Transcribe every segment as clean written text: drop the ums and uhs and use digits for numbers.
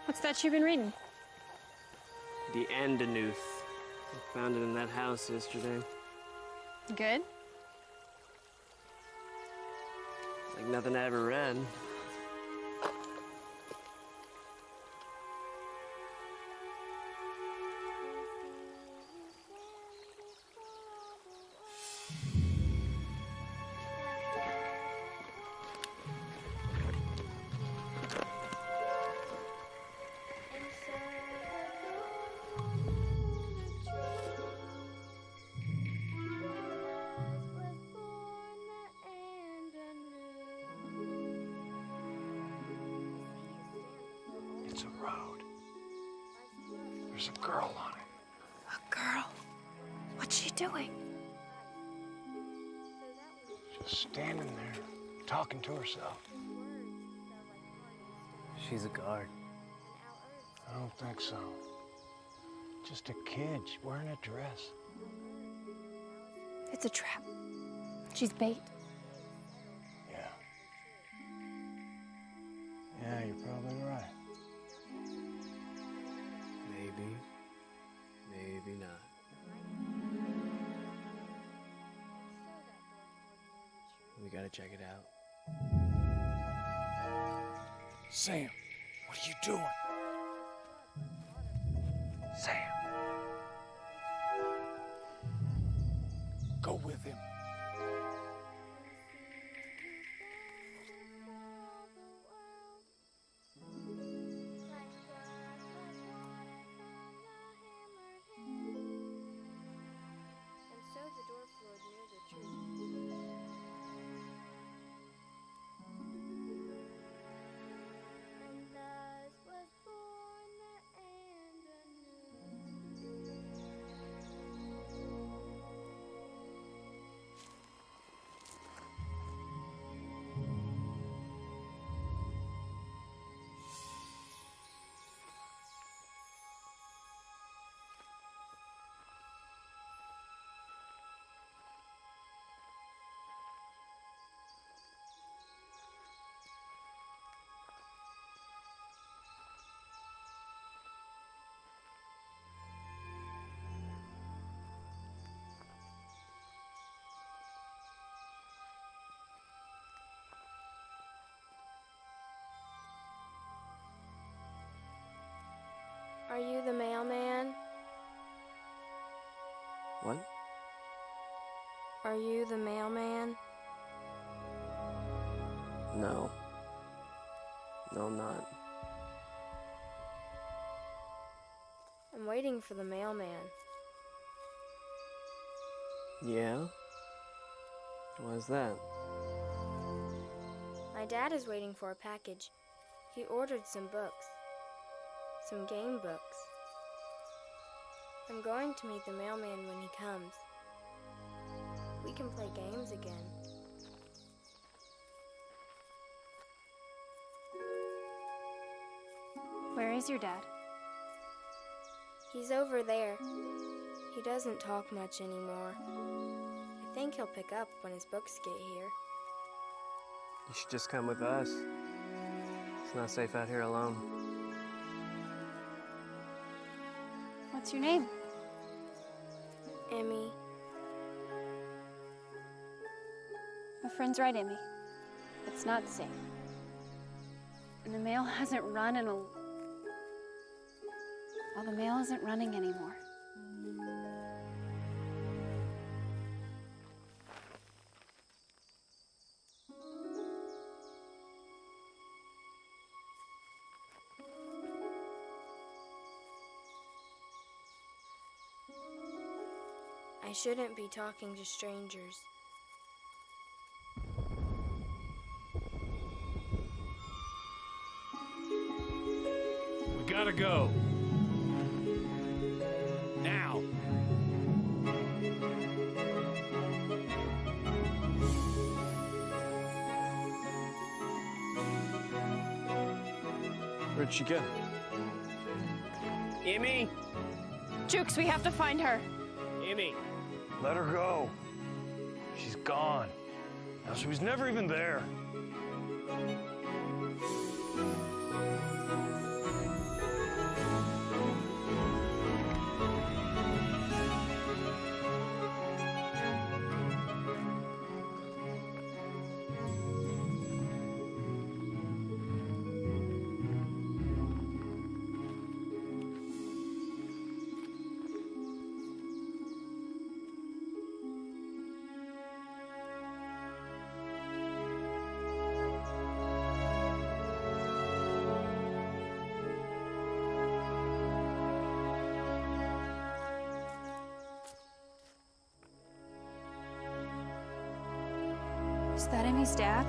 What's that you've been reading? The Andanuth. I found it in that house yesterday. Good? Like nothing I ever read. It's a road. There's a girl on it. A girl? What's she doing? Just standing there, talking to herself. She's a guard. I don't think so. Just a kid wearing a dress. It's a trap. She's bait. Yeah. Yeah, you're probably right. Maybe. Maybe not. We gotta check it out. Sam, what are you doing? Sam. Go with him. Are you the mailman? What? Are you the mailman? No. No, I'm not. I'm waiting for the mailman. Yeah? Why's that? My dad is waiting for a package. He ordered some books. Some game books. I'm going to meet the mailman when he comes. We can play games again. Where is your dad? He's over there. He doesn't talk much anymore. I think he'll pick up when his books get here. You should just come with us. It's not safe out here alone. What's your name? Emmy. My friend's right, Emmy. It's not safe. And the mail hasn't run in a... Well, the mail isn't running anymore. I shouldn't be talking to strangers. We gotta go. Now. Where'd she go? Emmy! Jukes, we have to find her. Emmy! Let her go. She's gone. Now, she was never even there. Is that Emmy's dad?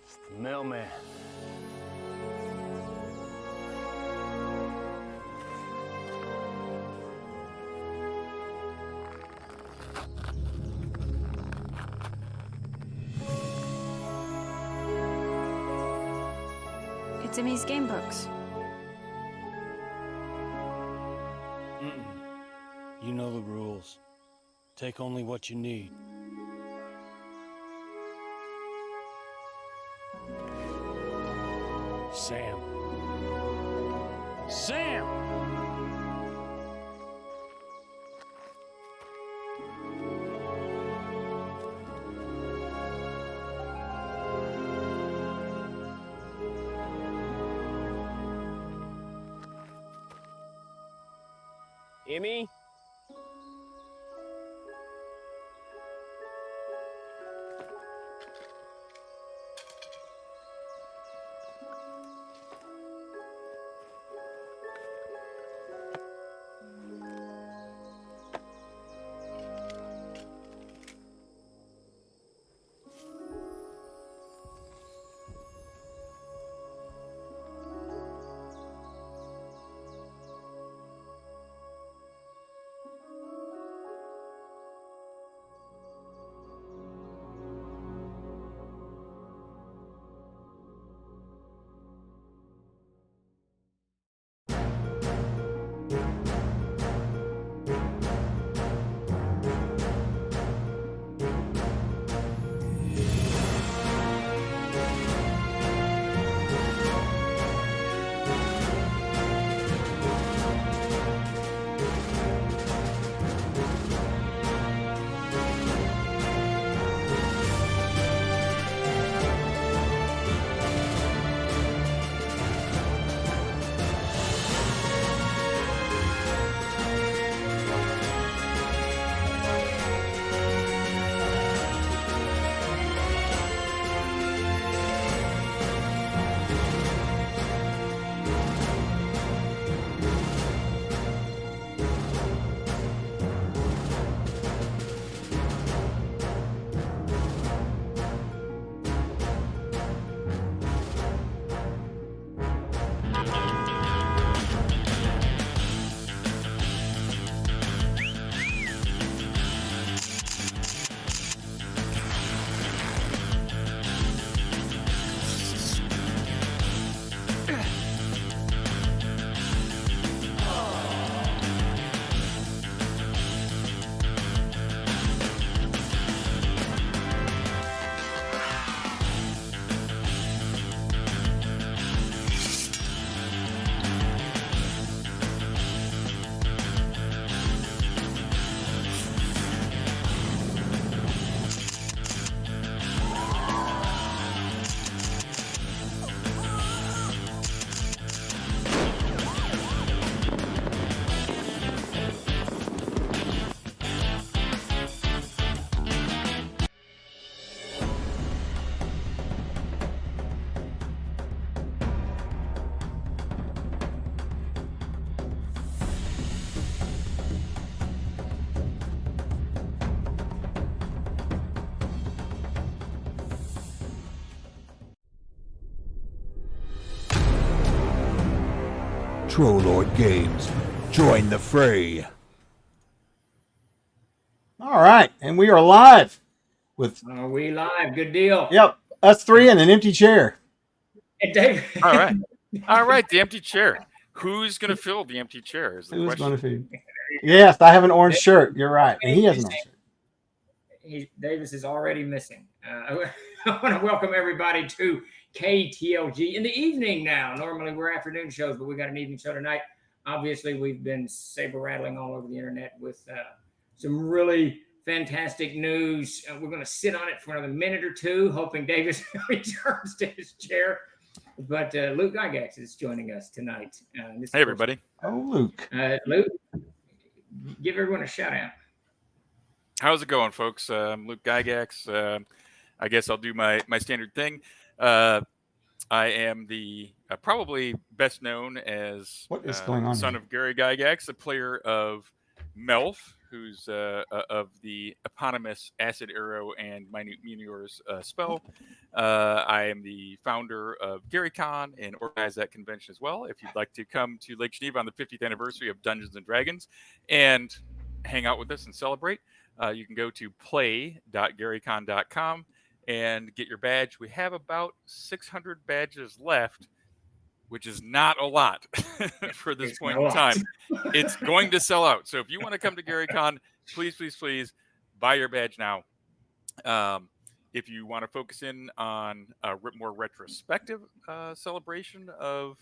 It's the mailman. It's Emmy's game books. You know the rules. Take only what you need. Sam. Sam! Emmy? Trollord Games. Join the fray. All right, and we are live with Are we live? Good deal. yep, us three and an empty chair. Hey, Dave. All right. All right. The empty chair. Who's going to fill the empty chair is the Who's question. going to feed? Yes, I have an orange shirt. You're right, and he has an orange shirt. Davis is already missing. I want to welcome everybody to KTLG in the evening now. Normally we're afternoon shows, but we got an evening show tonight. Obviously, we've been saber rattling all over the internet with some really fantastic news. We're going to sit on it for another minute or two, hoping Davis returns to his chair. But Luke Gygax is joining us tonight. Hey, everybody. Oh, Luke. Luke, give everyone a shout out. How's it going, folks? I'm Luke Gygax. I guess I'll do my standard thing. I am the probably best known as What is going on son here? of Gary Gygax, the player of Melf, who's of the eponymous Acid Arrow and Minute Meteors spell. I am the founder of GaryCon and organize that convention as well. If you'd like to come to Lake Geneva on the 50th anniversary of Dungeons and Dragons and hang out with us and celebrate, you can go to play.garycon.com and get your badge. We have about 600 badges left, which is not a lot for this It's point not a in lot. time. It's going to sell out. So if you want to come to GaryCon, please buy your badge now. If you want to focus in on a more retrospective celebration of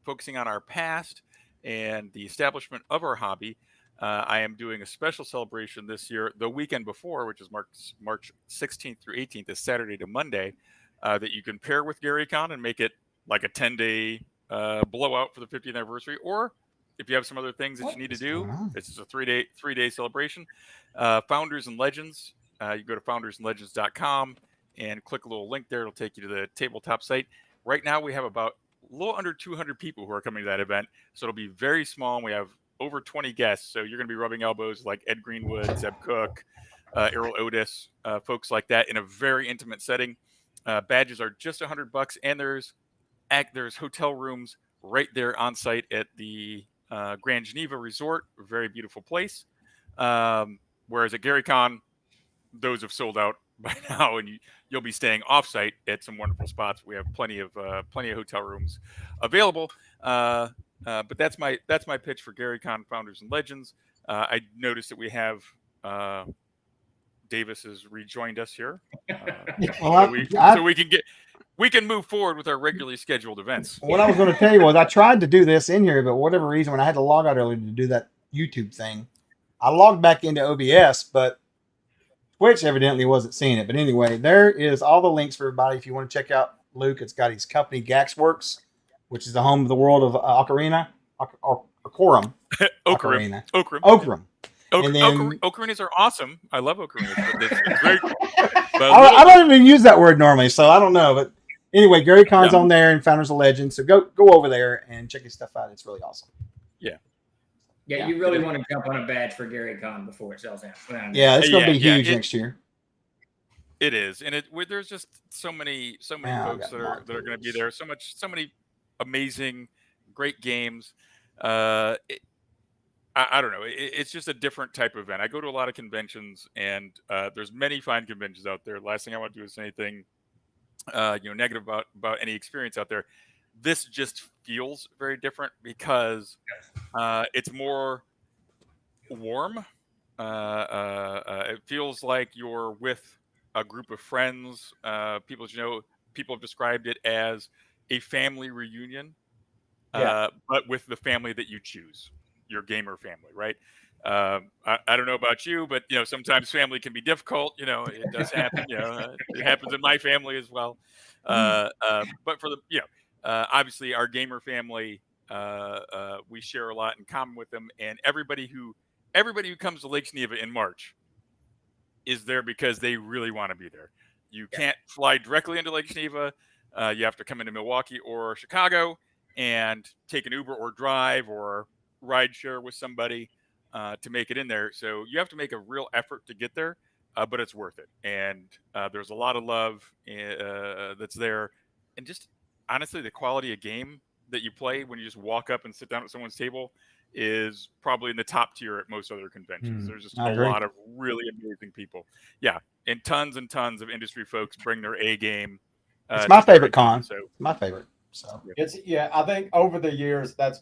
focusing on our past and the establishment of our hobby, I am doing a special celebration this year, the weekend before, which is March 16th through 18th, is Saturday to Monday, that you can pair with GaryCon and make it like a 10-day blowout for the 50th anniversary. Or if you have some other things that What you need to is do, going on? this is a three-day celebration. Founders and Legends. You go to foundersandlegends.com and click a little link there. It'll take you to the tabletop site. Right now, we have about a little under 200 people who are coming to that event. So it'll be very small. And we have over 20 guests. So you're going to be rubbing elbows like Ed Greenwood, Zeb Cook, Errol Otis, folks like that in a very intimate setting. Badges are just $100, and there's hotel rooms right there on site at the Grand Geneva Resort. A very beautiful place. Whereas at GaryCon, those have sold out by now, and you'll be staying offsite at some wonderful spots. We have plenty of hotel rooms available. But that's my pitch for GaryCon Founders and Legends. I noticed that we have Davis has rejoined us here, Well, so we can move forward with our regularly scheduled events. what I was going to tell you was I tried to do this in here, but for whatever reason, when I had to log out earlier to do that YouTube thing, I logged back into OBS, but Twitch evidently wasn't seeing it. But anyway, there is all the links for everybody. If you want to check out Luke, it's got his company Gaxworks, which is the home of the world of Ocarina, Ocarum, Ocarina. Ocarum. And then Ocarinas are awesome. I love ocarinas. But it's very, I don't even use that word normally, so I don't know. But anyway, GaryCon's on there and Founders of Legends. So go over there and check his stuff out. It's really awesome. Yeah, you really want to jump on a badge for GaryCon before it sells out. Yeah, it's going to be huge next year. It is, and there's just so many folks that are going to be there. So many amazing, great games. I don't know. It's just a different type of event. I go to a lot of conventions, and there's many fine conventions out there. Last thing I want to do is say anything, negative about any experience out there. This just feels very different because it's more warm. It feels like you're with a group of friends. People have described it as a family reunion, but with the family that you choose, your gamer family, right? I don't know about you, but sometimes family can be difficult. It does happen. It happens in my family as well. But for the obviously our gamer family, we share a lot in common with them, and everybody who comes to Lake Geneva in March is there because they really want to be there. You can't fly directly into Lake Geneva. You have to come into Milwaukee or Chicago and take an Uber or drive or ride share with somebody to make it in there. So you have to make a real effort to get there, but it's worth it. And there's a lot of love that's there. And just honestly, the quality of game that you play when you just walk up and sit down at someone's table is probably in the top tier at most other conventions. There's just a lot of really amazing people. Yeah. And tons of industry folks bring their A game. It's my favorite con. So my favorite. So it's I think over the years that's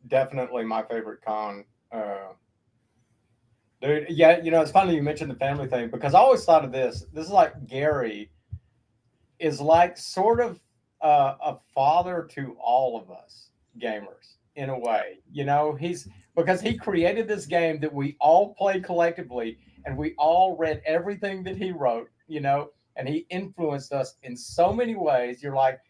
definitely my favorite con. Dude, it's funny you mentioned the family thing because I always thought of this. This is like Gary is like sort of a father to all of us gamers in a way. He's because he created this game that we all play collectively and we all read everything that he wrote, and he influenced us in so many ways. You're like,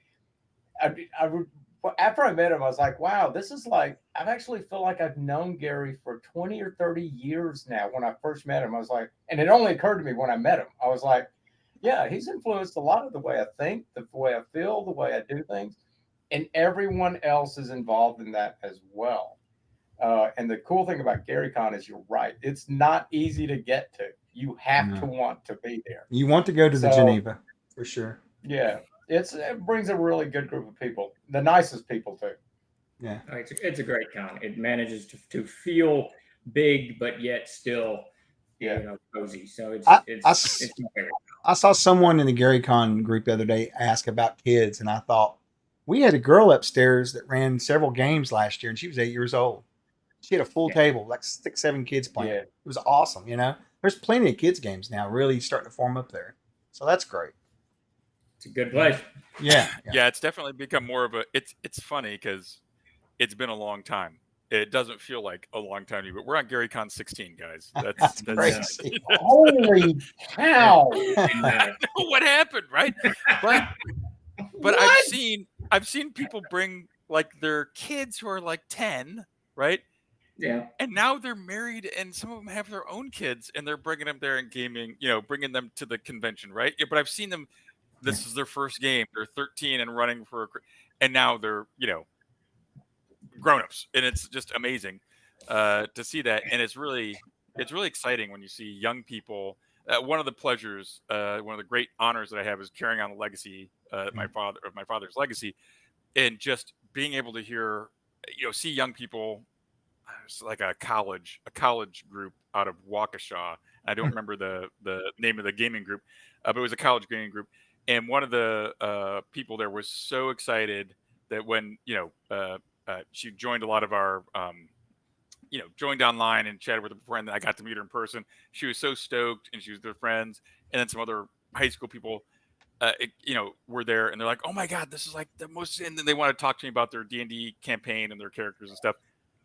after I met him, I was like, wow, this is like, I actually feel like I've known Gary for 20 or 30 years now. When I first met him, I was like, and it only occurred to me when I met him. I was like, Yeah, he's influenced a lot of the way I think, the way I feel, the way I do things, and everyone else is involved in that as well. And the cool thing about GaryCon is you're right; it's not easy to get to. You have to want to be there. You want to go to the Geneva for sure. Yeah, it brings a really good group of people, the nicest people too. Yeah, it's a great con. It manages to feel big, but yet still, cozy. So it's my favorite. I saw someone in the GaryCon group the other day ask about kids, and I thought we had a girl upstairs that ran several games last year, and she was 8 years old. She had a full table, like 6, 7 kids playing. Yeah. It was awesome. There's plenty of kids games now, really starting to form up there, so that's great. It's a good place. Yeah. It's definitely become more of a. It's funny because it's been a long time. It doesn't feel like a long time to me, but we're on GaryCon 16, guys. That's crazy. Holy cow! I know what happened, right? But I've seen people bring like their kids who are like 10, right? Yeah. And now they're married, and some of them have their own kids, and they're bringing them there and gaming. Bringing them to the convention, right? Yeah, but I've seen them. This is their first game. They're 13 and running and now they're grown-ups, and it's just amazing to see that. And it's really exciting when you see young people. One of the pleasures, one of the great honors that I have is carrying on the legacy of my father's legacy, and just being able to hear, see young people. It's like a college group out of Waukesha. I don't remember the name of the gaming group, but it was a college gaming group. And one of the people there was so excited that when she joined a lot of our joined online and chatted with her friend, that I got to meet her in person. She was so stoked, and she was with her friends, and then some other high school people were there, and they're like, "Oh my God, this is like the most," and then they want to talk to me about their D&D campaign and their characters and stuff.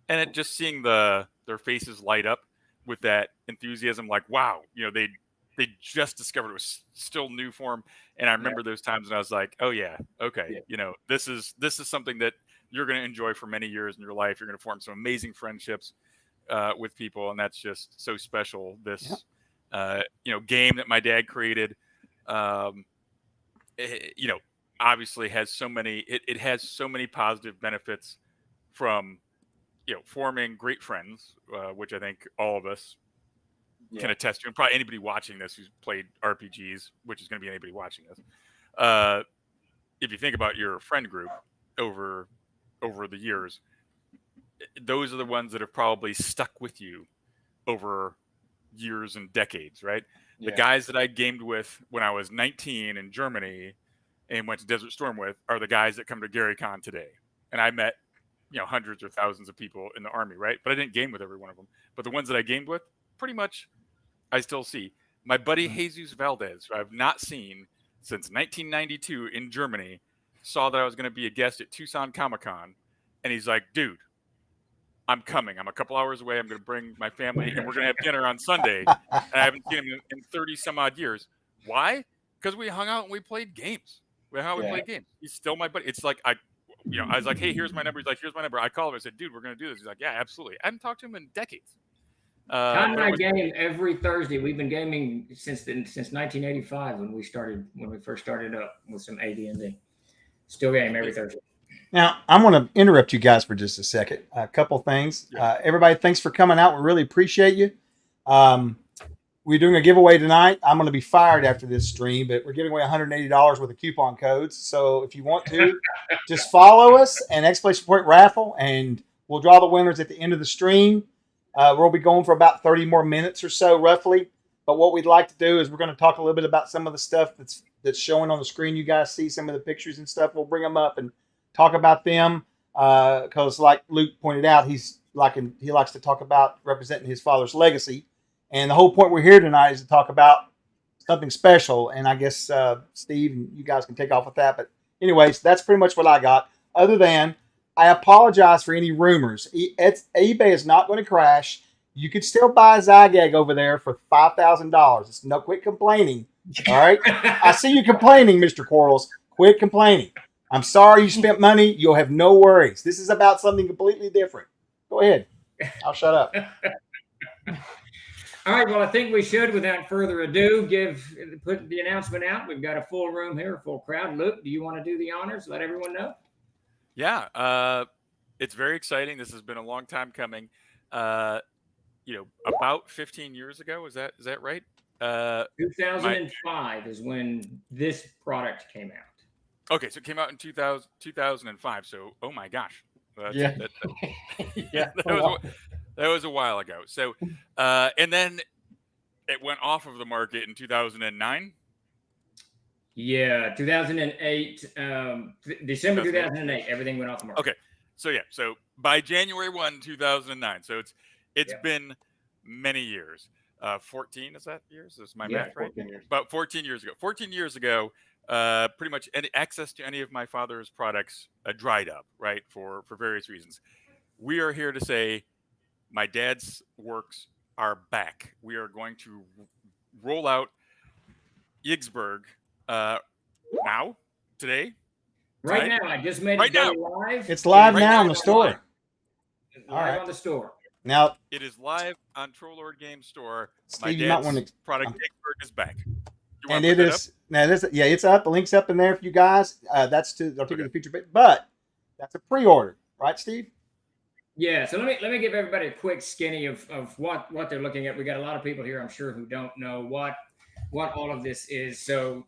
And it just seeing their faces light up with that enthusiasm, like, wow, they just discovered it was still new for them. And I remember those times, and I was like, oh yeah, okay, this is something that you're going to enjoy for many years in your life. You're going to form some amazing friendships with people, and that's just so special. This game that my dad created, obviously has so many. It has so many positive benefits from forming great friends, which I think all of us can attest to, and probably anybody watching this who's played RPGs, which is going to be anybody watching this. If you think about your friend group over the years, those are the ones that have probably stuck with you over years and decades, right? The guys that I gamed with when I was 19 in Germany and went to Desert Storm with are the guys that come to GaryCon today. And I met hundreds or thousands of people in the army, right? But I didn't game with every one of them. But the ones that I gamed with, pretty much, I still see. My buddy Jesus Valdez, who I've not seen since 1992 in Germany, saw that I was going to be a guest at Tucson Comic-Con, and he's like, dude, I'm coming. I'm a couple hours away. I'm going to bring my family, and we're going to have dinner on Sunday. And I haven't seen him in 30 some odd years. Why? Because we hung out and we played games. We played games. He's still my buddy. It's like I was like, hey, here's my number. He's like, here's my number. I called him. I said, dude, we're going to do this. He's like, yeah, absolutely. I haven't talked to him in decades. Con and I game every Thursday. We've been gaming since 1985 when we first started up with some AD&D. Still game every Thursday. Now, I'm going to interrupt you guys for just a second. A couple things. Everybody, thanks for coming out. We really appreciate you. We're doing a giveaway tonight. I'm going to be fired after this stream, but we're giving away $180 worth of coupon codes. So if you want to, just follow us and exclamation point raffle, and we'll draw the winners at the end of the stream. We'll be going for about 30 more minutes or so, roughly. But what we'd like to do is we're going to talk a little bit about some of the stuff that's showing on the screen. You guys see some of the pictures and stuff. We'll bring them up and talk about them because, like Luke pointed out, he likes to talk about representing his father's legacy. And the whole point we're here tonight is to talk about something special. And I guess Steve and you guys can take off with that. But anyways, that's pretty much what I got. Other than I apologize for any rumors. eBay is not going to crash. You could still buy Zygag over there for $5,000. It's no quit complaining. All right. I see you complaining, Mr. Quarles. Quit complaining. I'm sorry you spent money. You'll have no worries. This is about something completely different. Go ahead. I'll shut up. All right. Well, I think we should, without further ado, put the announcement out. We've got a full room here, a full crowd. Luke, do you want to do the honors? Let everyone know. Yeah, it's very exciting. This has been a long time coming. About 15 years ago. Is that right? 2005 is when this product came out. Okay, so it came out in 2005. So, oh my gosh. Yeah. That was a while ago. So, and then it went off of the market in 2009. Yeah, 2008, December 2008, everything went off the market. Okay, so by January 1, 2009. So it's been many years. 14 is that years? Is my math right? 14 years. About 14 years ago. 14 years ago, pretty much any access to any of my father's products dried up, right? For various reasons. We are here to say my dad's works are back. We are going to roll out Yigsburg now, today. Right now, I just made it live. It's live now in the store. Live on the store. Now it is live on Trollord Game Store. Steve, my dad's product Yigsburg is back. And it is now. It's up. The link's up in there for you guys. That's to the feature bit, but that's a pre-order, right, Steve? Yeah. So let me give everybody a quick skinny of what they're looking at. We got a lot of people here, I'm sure, who don't know what all of this is. So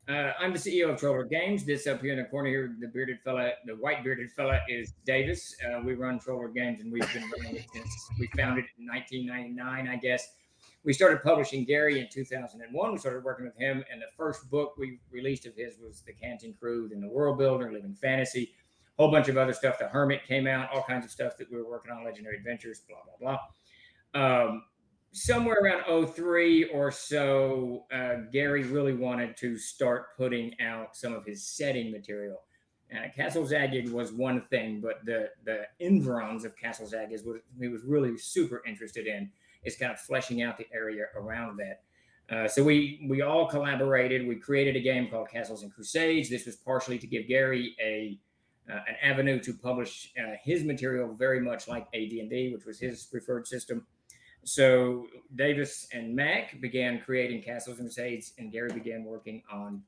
I'm the CEO of Trollord Games. This up here in the corner here, the white bearded fella is Davis. We run Trollord Games, and we've been running it since we founded it in 1999, I guess. We started publishing Gary in 2001. We started working with him, and the first book we released of his was The Canting Crew, then The World Builder, Living Fantasy, a whole bunch of other stuff. The Hermit came out, all kinds of stuff that we were working on, Legendary Adventures, blah, blah, blah. Somewhere around 2003 or so, Gary really wanted to start putting out some of his setting material. Castle Zagyg was one thing, but the environs of Castle Zagyg he was really super interested in, is kind of fleshing out the area around that. So we all collaborated. We created a game called Castles and Crusades. This was partially to give Gary an avenue to publish his material, very much like AD&D, which was his preferred system. So Davis and Mac began creating Castles and Crusades, and Gary began working on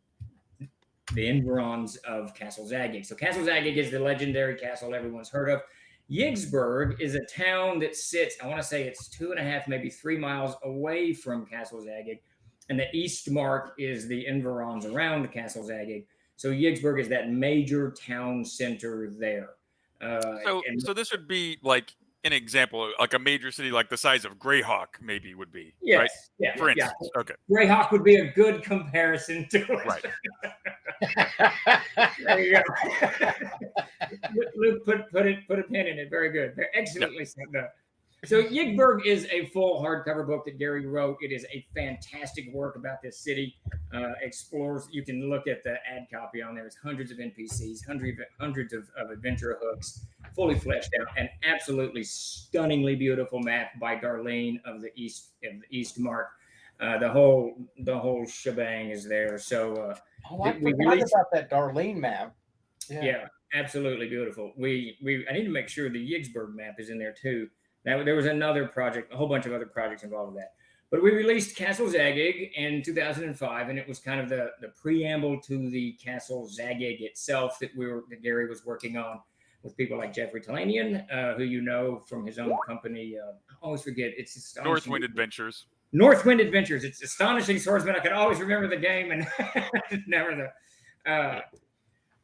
the environs of Castle Zagyg. So Castle Zagyg is the legendary castle everyone's heard of. Yigsburg is a town that sits, I want to say it's 2.5, maybe 3 miles away from Castle Zagyg, and the east mark is the environs around Castle Zagyg. So Yigsburg is that major town center there. So this would be like an example, like a major city like the size of Greyhawk maybe would be, yes, right? Yeah, for instance. Yeah. Okay. Greyhawk would be a good comparison to it. Right. There you go. Luke, put a pin in it. Very good. They're excellently set up. So Yigsburg is a full hardcover book that Gary wrote. It is a fantastic work about this city. Explores. You can look at the ad copy on there. It's hundreds of NPCs, hundreds of adventure hooks, fully fleshed out, and absolutely stunningly beautiful map by Darlene of the East Mark. The whole shebang is there. So I forgot about that Darlene map. Yeah, absolutely beautiful. I need to make sure the Yigsburg map is in there too. Now, there was another project, a whole bunch of other projects involved with that. But we released Castle Zagyg in 2005, and it was kind of the preamble to the Castle Zagyg itself that Gary was working on with people like Jeffrey Talanian, who you know from his own company. I always forget. It's astonishing. Northwind Adventures. Northwind Adventures. It's Astonishing Swordsman. I could always remember the game and never the.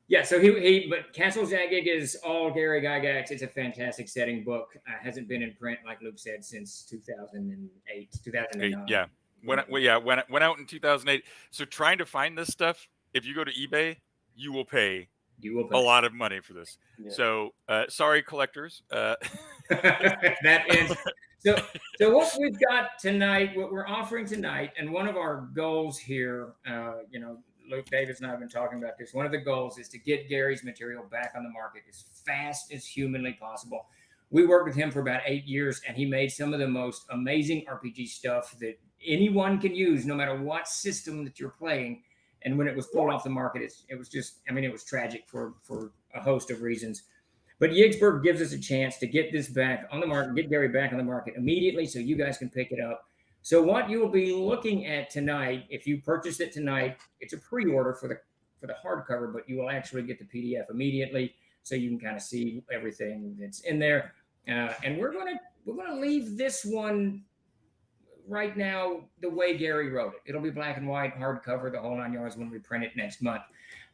Yeah, so but Castle Zagyg is all Gary Gygax. It's a fantastic setting book. Hasn't been in print, like Luke said, since 2008, 2009. Yeah, went out in 2008. So trying to find this stuff, if you go to eBay, you will pay a lot of money for this. Yeah. So sorry, collectors. That is. So what we've got tonight, what we're offering tonight, and one of our goals here, Luke Davis and I have been talking about this. One of the goals is to get Gary's material back on the market as fast as humanly possible. We worked with him for about 8 years, and he made some of the most amazing RPG stuff that anyone can use, no matter what system that you're playing. And when it was pulled off the market, it was just, it was tragic for a host of reasons. But Yigsburg gives us a chance to get this back on the market, get Gary back on the market immediately so you guys can pick it up. So what you will be looking at tonight, if you purchase it tonight, it's a pre-order for the hardcover, but you will actually get the PDF immediately, so you can kind of see everything that's in there. And we're gonna leave this one right now the way Gary wrote it. It'll be black and white, hardcover, the whole 9 yards when we print it next month.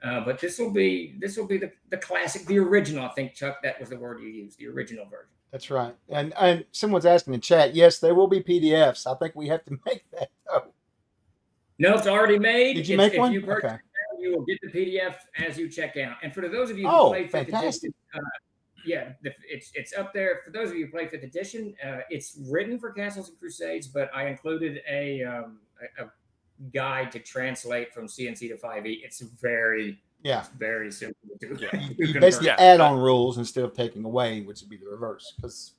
But this will be the classic, the original. I think, Chuck, that was the word you used, the original version. That's right. And someone's asking in chat, yes, there will be PDFs. I think we have to make that though. No, it's already made. Did you make one? If you purchase Okay. it, you will get the PDF as you check out. And for those of you who Oh, play Fifth fantastic. Edition, it's up there. For those of you who play Fifth Edition, it's written for Castles and Crusades, but I included a guide to translate from CNC to 5e. It's very simple to do. Yeah. You basically add on rules instead of taking away, which would be the reverse, because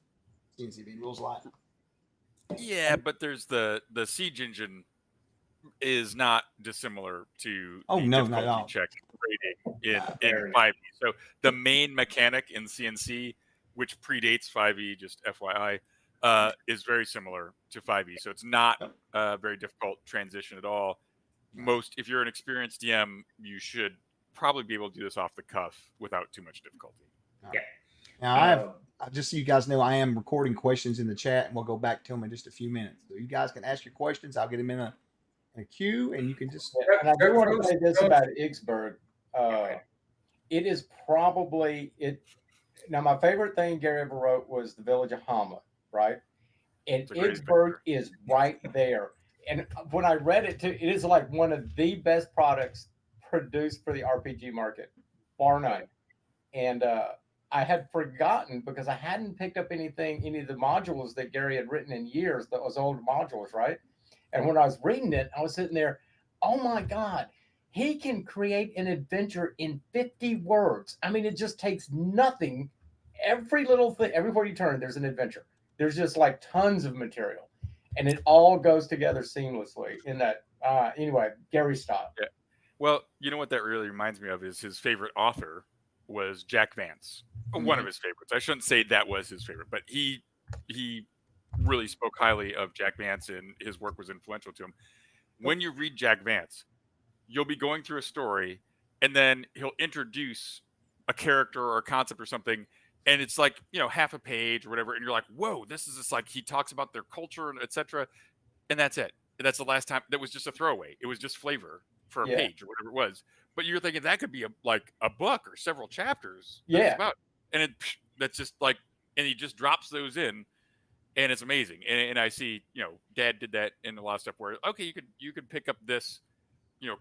CNC rules light. Yeah, but there's the Siege engine is not dissimilar to the difficulty not at all. check rating in 5e. So the main mechanic in CNC, which predates 5e, just FYI, is very similar to 5e. So it's not a very difficult transition at all. If you're an experienced DM, you should probably be able to do this off the cuff without too much difficulty. Yeah. Now just so you guys know, I am recording questions in the chat, and we'll go back to them in just a few minutes. So you guys can ask your questions. I'll get them in a queue, and you can just. And I do want to say this about Igsburg. It is probably it. Now, my favorite thing Gary ever wrote was The Village of Hamlet, right? And Igsburg is right there. And when I read it too, it is like one of the best products produced for the RPG market, bar none. And I had forgotten because I hadn't picked up any of the modules that Gary had written in years, those old modules, right? And when I was reading it, I was sitting there, oh my God, he can create an adventure in 50 words. I mean, it just takes nothing. Every little thing, everywhere you turn, there's an adventure. There's just like tons of material. And it all goes together seamlessly in that, anyway, Gary style. Yeah. Well, you know what that really reminds me of is his favorite author was Jack Vance. One of his favorites. I shouldn't say that was his favorite, but he really spoke highly of Jack Vance, and his work was influential to him. When you read Jack Vance, you'll be going through a story, and then he'll introduce a character or a concept or something, and it's like, half a page or whatever, and you're like, whoa, this is just like, he talks about their culture and etc. And that's it. That's the last time. That was just a throwaway. It was just flavor for a page or whatever it was. But you're thinking that could be a book or several chapters. Yeah. And that's just like, and he just drops those in, and it's amazing. And I see, Dad did that in a lot of stuff where, okay, you could pick up this,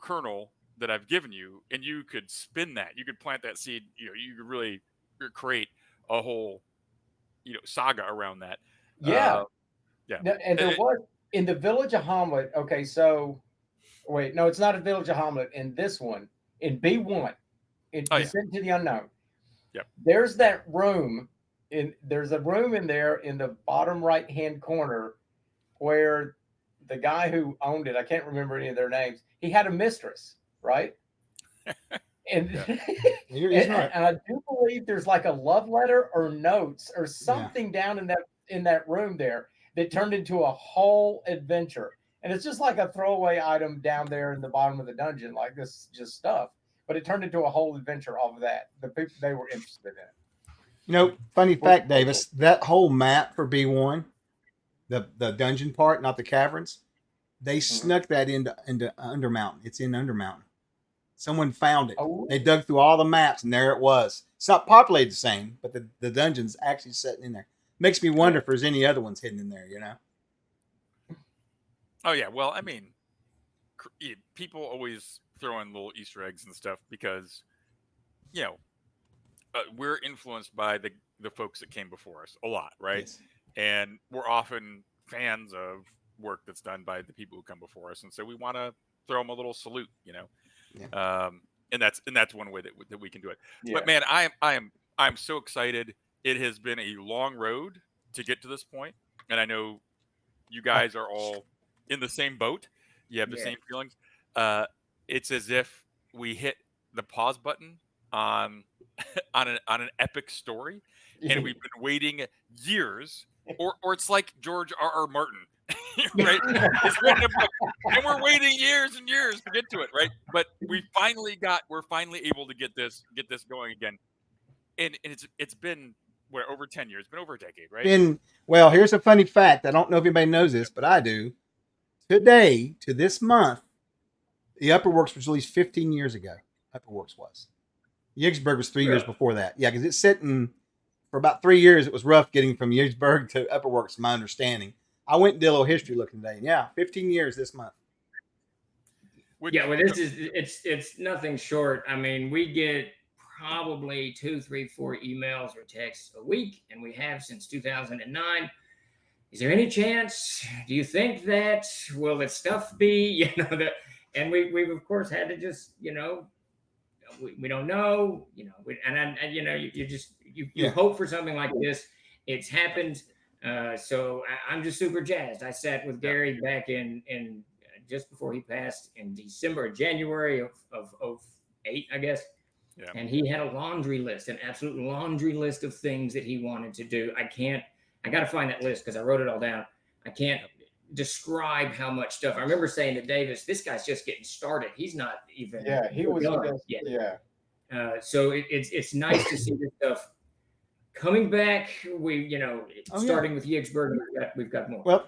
kernel that I've given you, and you could spin that. You could plant that seed. You could really create a whole, saga around that. Yeah. Yeah. And there was in the Village of Hamlet. Okay, so wait, no, it's not a Village of Hamlet. In this one, in B1, in Descent to the Unknown. Yep. There's that room. There's a room in there in the bottom right hand corner where the guy who owned it, I can't remember any of their names, he had a mistress, right? And, and I do believe there's like a love letter or notes or something down in that room there that turned into a whole adventure. And it's just like a throwaway item down there in the bottom of the dungeon, like this just stuff. But it turned into a whole adventure off of that. The people, they were interested in it. Funny fact, Davis, that whole map for B1, the dungeon part, not the caverns, they snuck that into Undermountain. It's in Undermountain. Someone found it. Oh. They dug through all the maps, and there it was. It's not populated the same, but the dungeon's actually sitting in there. Makes me wonder if there's any other ones hidden in there, Oh, yeah. Well, I mean, people always throw in little Easter eggs and stuff because, we're influenced by the folks that came before us a lot, right? Yes. And we're often fans of work that's done by the people who come before us, and so we want to throw them a little salute, Yeah. And that's one way that we can do it. Yeah. But man, I'm so excited. It has been a long road to get to this point, and I know you guys are all in the same boat. You have the same feelings. It's as if we hit the pause button on an epic story, and we've been waiting years, or it's like George R.R. Martin. right? It's written a book, and we're waiting years and years to get to it, right? But we're finally able to get this going again, and it's been over 10 years, it's been over a decade, right? Well, here's a funny fact. I don't know if anybody knows this, but I do. Today to this month, the Upperworks was released 15 years ago. Upperworks was. Yigsburg was 3 years before that. Yeah, because it's sitting for about 3 years. It was rough getting from Yigsburg to Upperworks, my understanding. I went and did a little history looking today. And yeah, 15 years this month. Yeah, well, it's nothing short. I mean, we get probably 2, 3, 4 emails or texts a week, and we have since 2009. Is there any chance? Do you think that will the stuff be? That, and we've of course had to just we don't know. You hope for something like this. It's happened. So I'm just super jazzed. I sat with Gary back in just before he passed in January of 08, I guess. Yeah. And he had a laundry list, an absolute laundry list of things that he wanted to do. I got to find that list because I wrote it all down. I can't describe how much stuff. I remember saying to Davis, this guy's just getting started. He's not even. Yeah, he was. Yeah. So it's nice to see this stuff coming back. Starting with Yigsburg, we've got more. Well,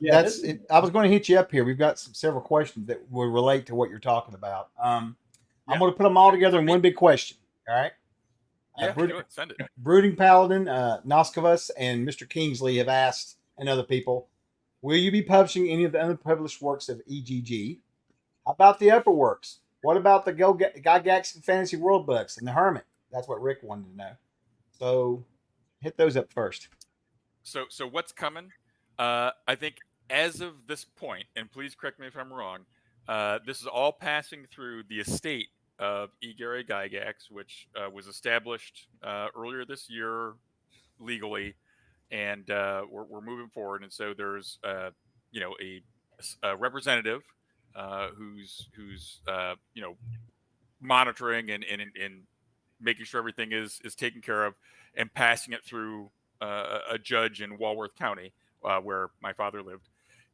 that's it. I was going to hit you up here. We've got several questions that will relate to what you're talking about. I'm going to put them all together in one big question. All right. Yeah, send it. Brooding Paladin, Noskovus, and Mr. Kingsley have asked, and other people, will you be publishing any of the unpublished works of EGG? How about the upper works? What about the Gygax and Fantasy World books and the Hermit? That's what Rick wanted to know. So hit those up first. So what's coming? I think as of this point, and please correct me if I'm wrong, this is all passing through the estate of Gary Gygax, which was established earlier this year legally, and we're moving forward. And so there's a representative who's monitoring and making sure everything is taken care of, and passing it through a judge in Walworth County, where my father lived.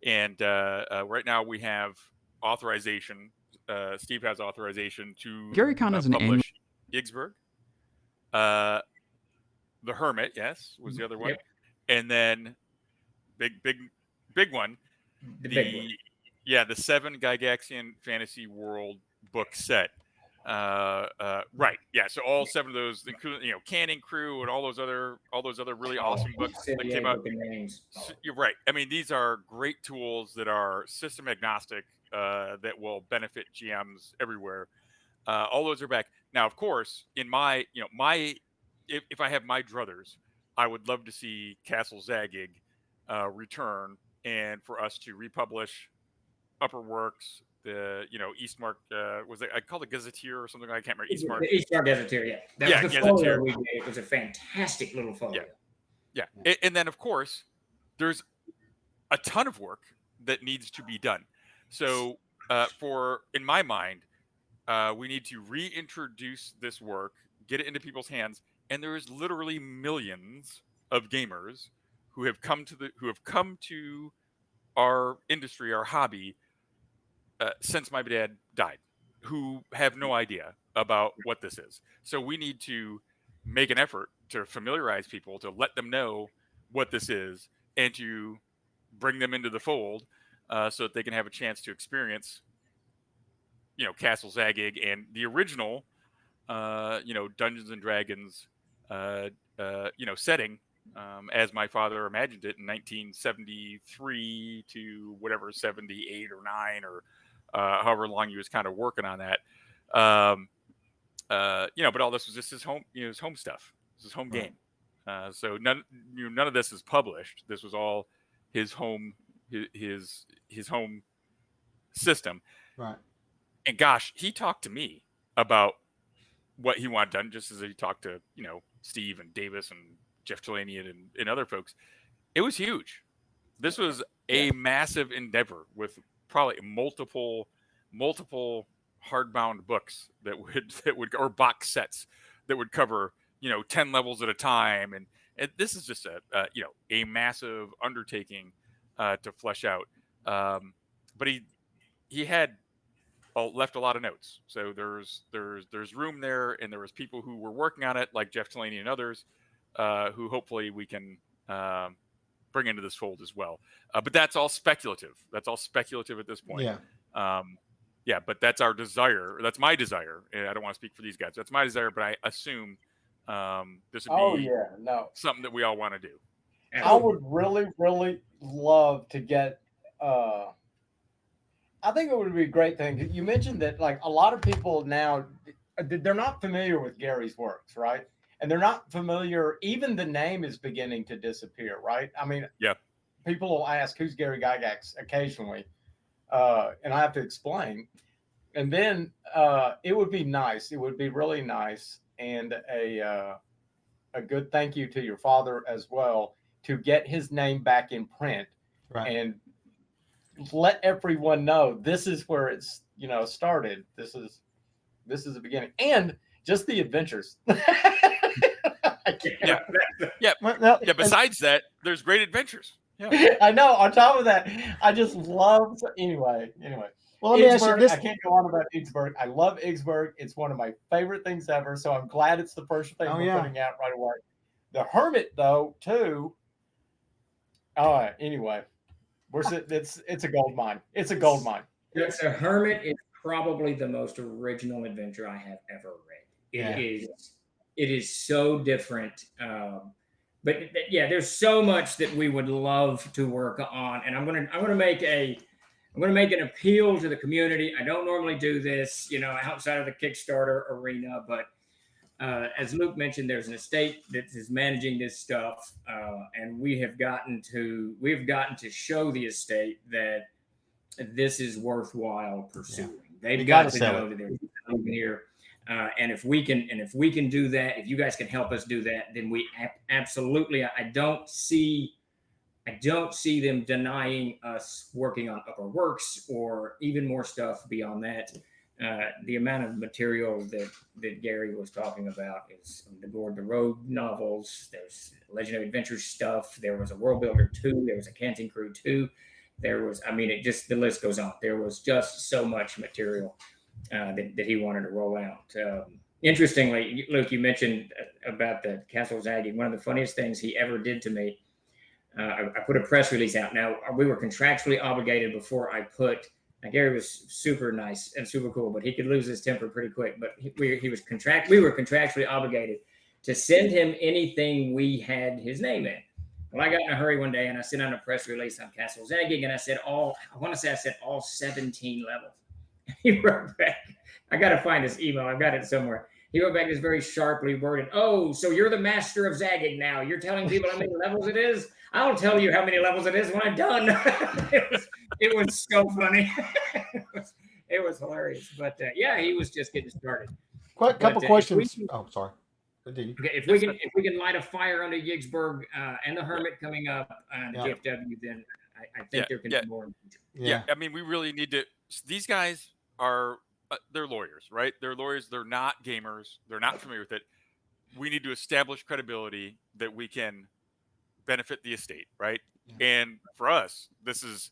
And right now we have authorization. Steve has authorization to publish Yigsburg. The Hermit, yes, was the other one. Yep. And then big one. Big one. Yeah, the 7 Gygaxian Fantasy World book set. Right. Yeah. So all 7 of those, including Canning Crew and all those other really awesome books that came out. So, you're right. I mean, these are great tools that are system agnostic, that will benefit GMs everywhere. All those are back now. Of course, in my if I have my druthers, I would love to see Castle Zagig return, and for us to republish Upper Works. The Eastmark was it? I called it Gazetteer or something. I can't remember. Eastmark. The Eastmark Gazetteer, yeah. That was the folio we did. It was a fantastic little folio. Yeah. And then of course, there's a ton of work that needs to be done. So in my mind, we need to reintroduce this work, get it into people's hands, and there is literally millions of gamers who have come to our industry, our hobby. Since my dad died, who have no idea about what this is. So we need to make an effort to familiarize people, to let them know what this is, and to bring them into the fold, so that they can have a chance to experience, Castle Zagig and the original, Dungeons and Dragons, setting, as my father imagined it in 1973 to whatever 78 or 9 or however long he was kind of working on that. But all this was just his home, his home stuff. This is home game. So none of this is published. This was all his home, his home system. Right. And gosh, he talked to me about what he wanted done, just as he talked to, Steve and Davis and Jeff Delaney and other folks. It was huge. This was a massive endeavor with probably multiple hardbound books that would or box sets that would cover 10 levels at a time, and this is just a massive undertaking, to flesh out. But he had left a lot of notes, so there's room there, and there was people who were working on it, like Jeff Delaney and others, who hopefully we can bring into this fold as well. But that's all speculative. That's all speculative at this point. Yeah. But that's our desire. That's my desire. I don't want to speak for these guys. That's my desire, but I assume this would be something that we all want to do. I would really, really love to get. I think it would be a great thing. You mentioned that like a lot of people now, they're not familiar with Gary's works, right? And they're not familiar. Even the name is beginning to disappear, right? I mean, people will ask, "Who's Gary Gygax?" occasionally, and I have to explain. And then it would be nice. It would be really nice, and a good thank you to your father as well, to get his name back in print, and let everyone know this is where it's started. This is the beginning, and just the adventures. Besides that, there's great adventures. I know. On top of that, I just love. Anyway. Well, let me ask you this. I can't go on about Iggsburg. I love Iggsburg. It's one of my favorite things ever. So I'm glad it's the first thing we're putting out right away. The Hermit, though, too. Anyway, it's a gold mine. It's a gold mine. The Hermit is probably the most original adventure I have ever read. It is so different. But there's so much that we would love to work on, and I'm gonna make an appeal to the community. I don't normally do this, outside of the Kickstarter arena, but as Luke mentioned, there's an estate that is managing this stuff, and we have gotten to show the estate that this is worthwhile pursuing. They've got to know that there's something here, and if we can do that, if you guys can help us do that, then we absolutely. I don't see them denying us working on upper works or even more stuff beyond that. The amount of material that Gary was talking about is the Gord the Road novels. There's Legend of Adventure stuff. There was a World Builder 2. There was a Canting Crew 2. There was, the list goes on. There was just so much material that he wanted to roll out. Interestingly, Luke, you mentioned about the Castle Zagging. One of the funniest things he ever did to me, I put a press release out. Now, we were contractually obligated before I put. Now, Gary was super nice and super cool, but he could lose his temper pretty quick. But we were contractually obligated to send him anything we had his name in. Well, I got in a hurry one day and I sent out a press release on Castle Zagging, and I said all 17 levels. He wrote back. I got to find his email. I've got it somewhere. He wrote back this very sharply worded, "Oh, so you're the master of zagging now. You're telling people how many levels it is? I'll tell you how many levels it is when I'm done." It was so funny. It was hilarious. But he was just getting started. Couple questions. Sorry. Okay, if we can light a fire under Iggsburg and the Hermit coming up on GFW, then I think there can be more. Yeah, I mean, we really need to. These guys are they're lawyers, right? They're lawyers. They're not gamers. They're not familiar with it. We need to establish credibility that we can benefit the estate, right? Yeah. And for us, this is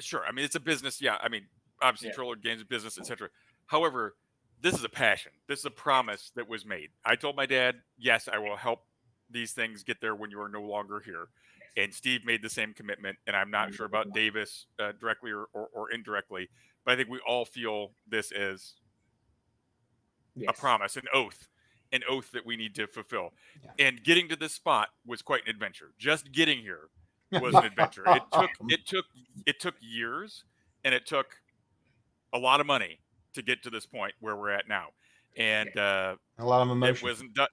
sure. I mean, it's a business. Yeah, I mean, obviously, Troll Lord Games, business, etc. However, this is a passion. This is a promise that was made. I told my dad, yes, I will help these things get there when you are no longer here. And Steve made the same commitment. And I'm not sure about Davis directly or indirectly, but I think we all feel this as a promise, an oath that we need to fulfill. Yeah. And getting to this spot was quite an adventure. Just getting here was an adventure. It took years, and it took a lot of money to get to this point where we're at now, and a lot of emotion. It wasn't done.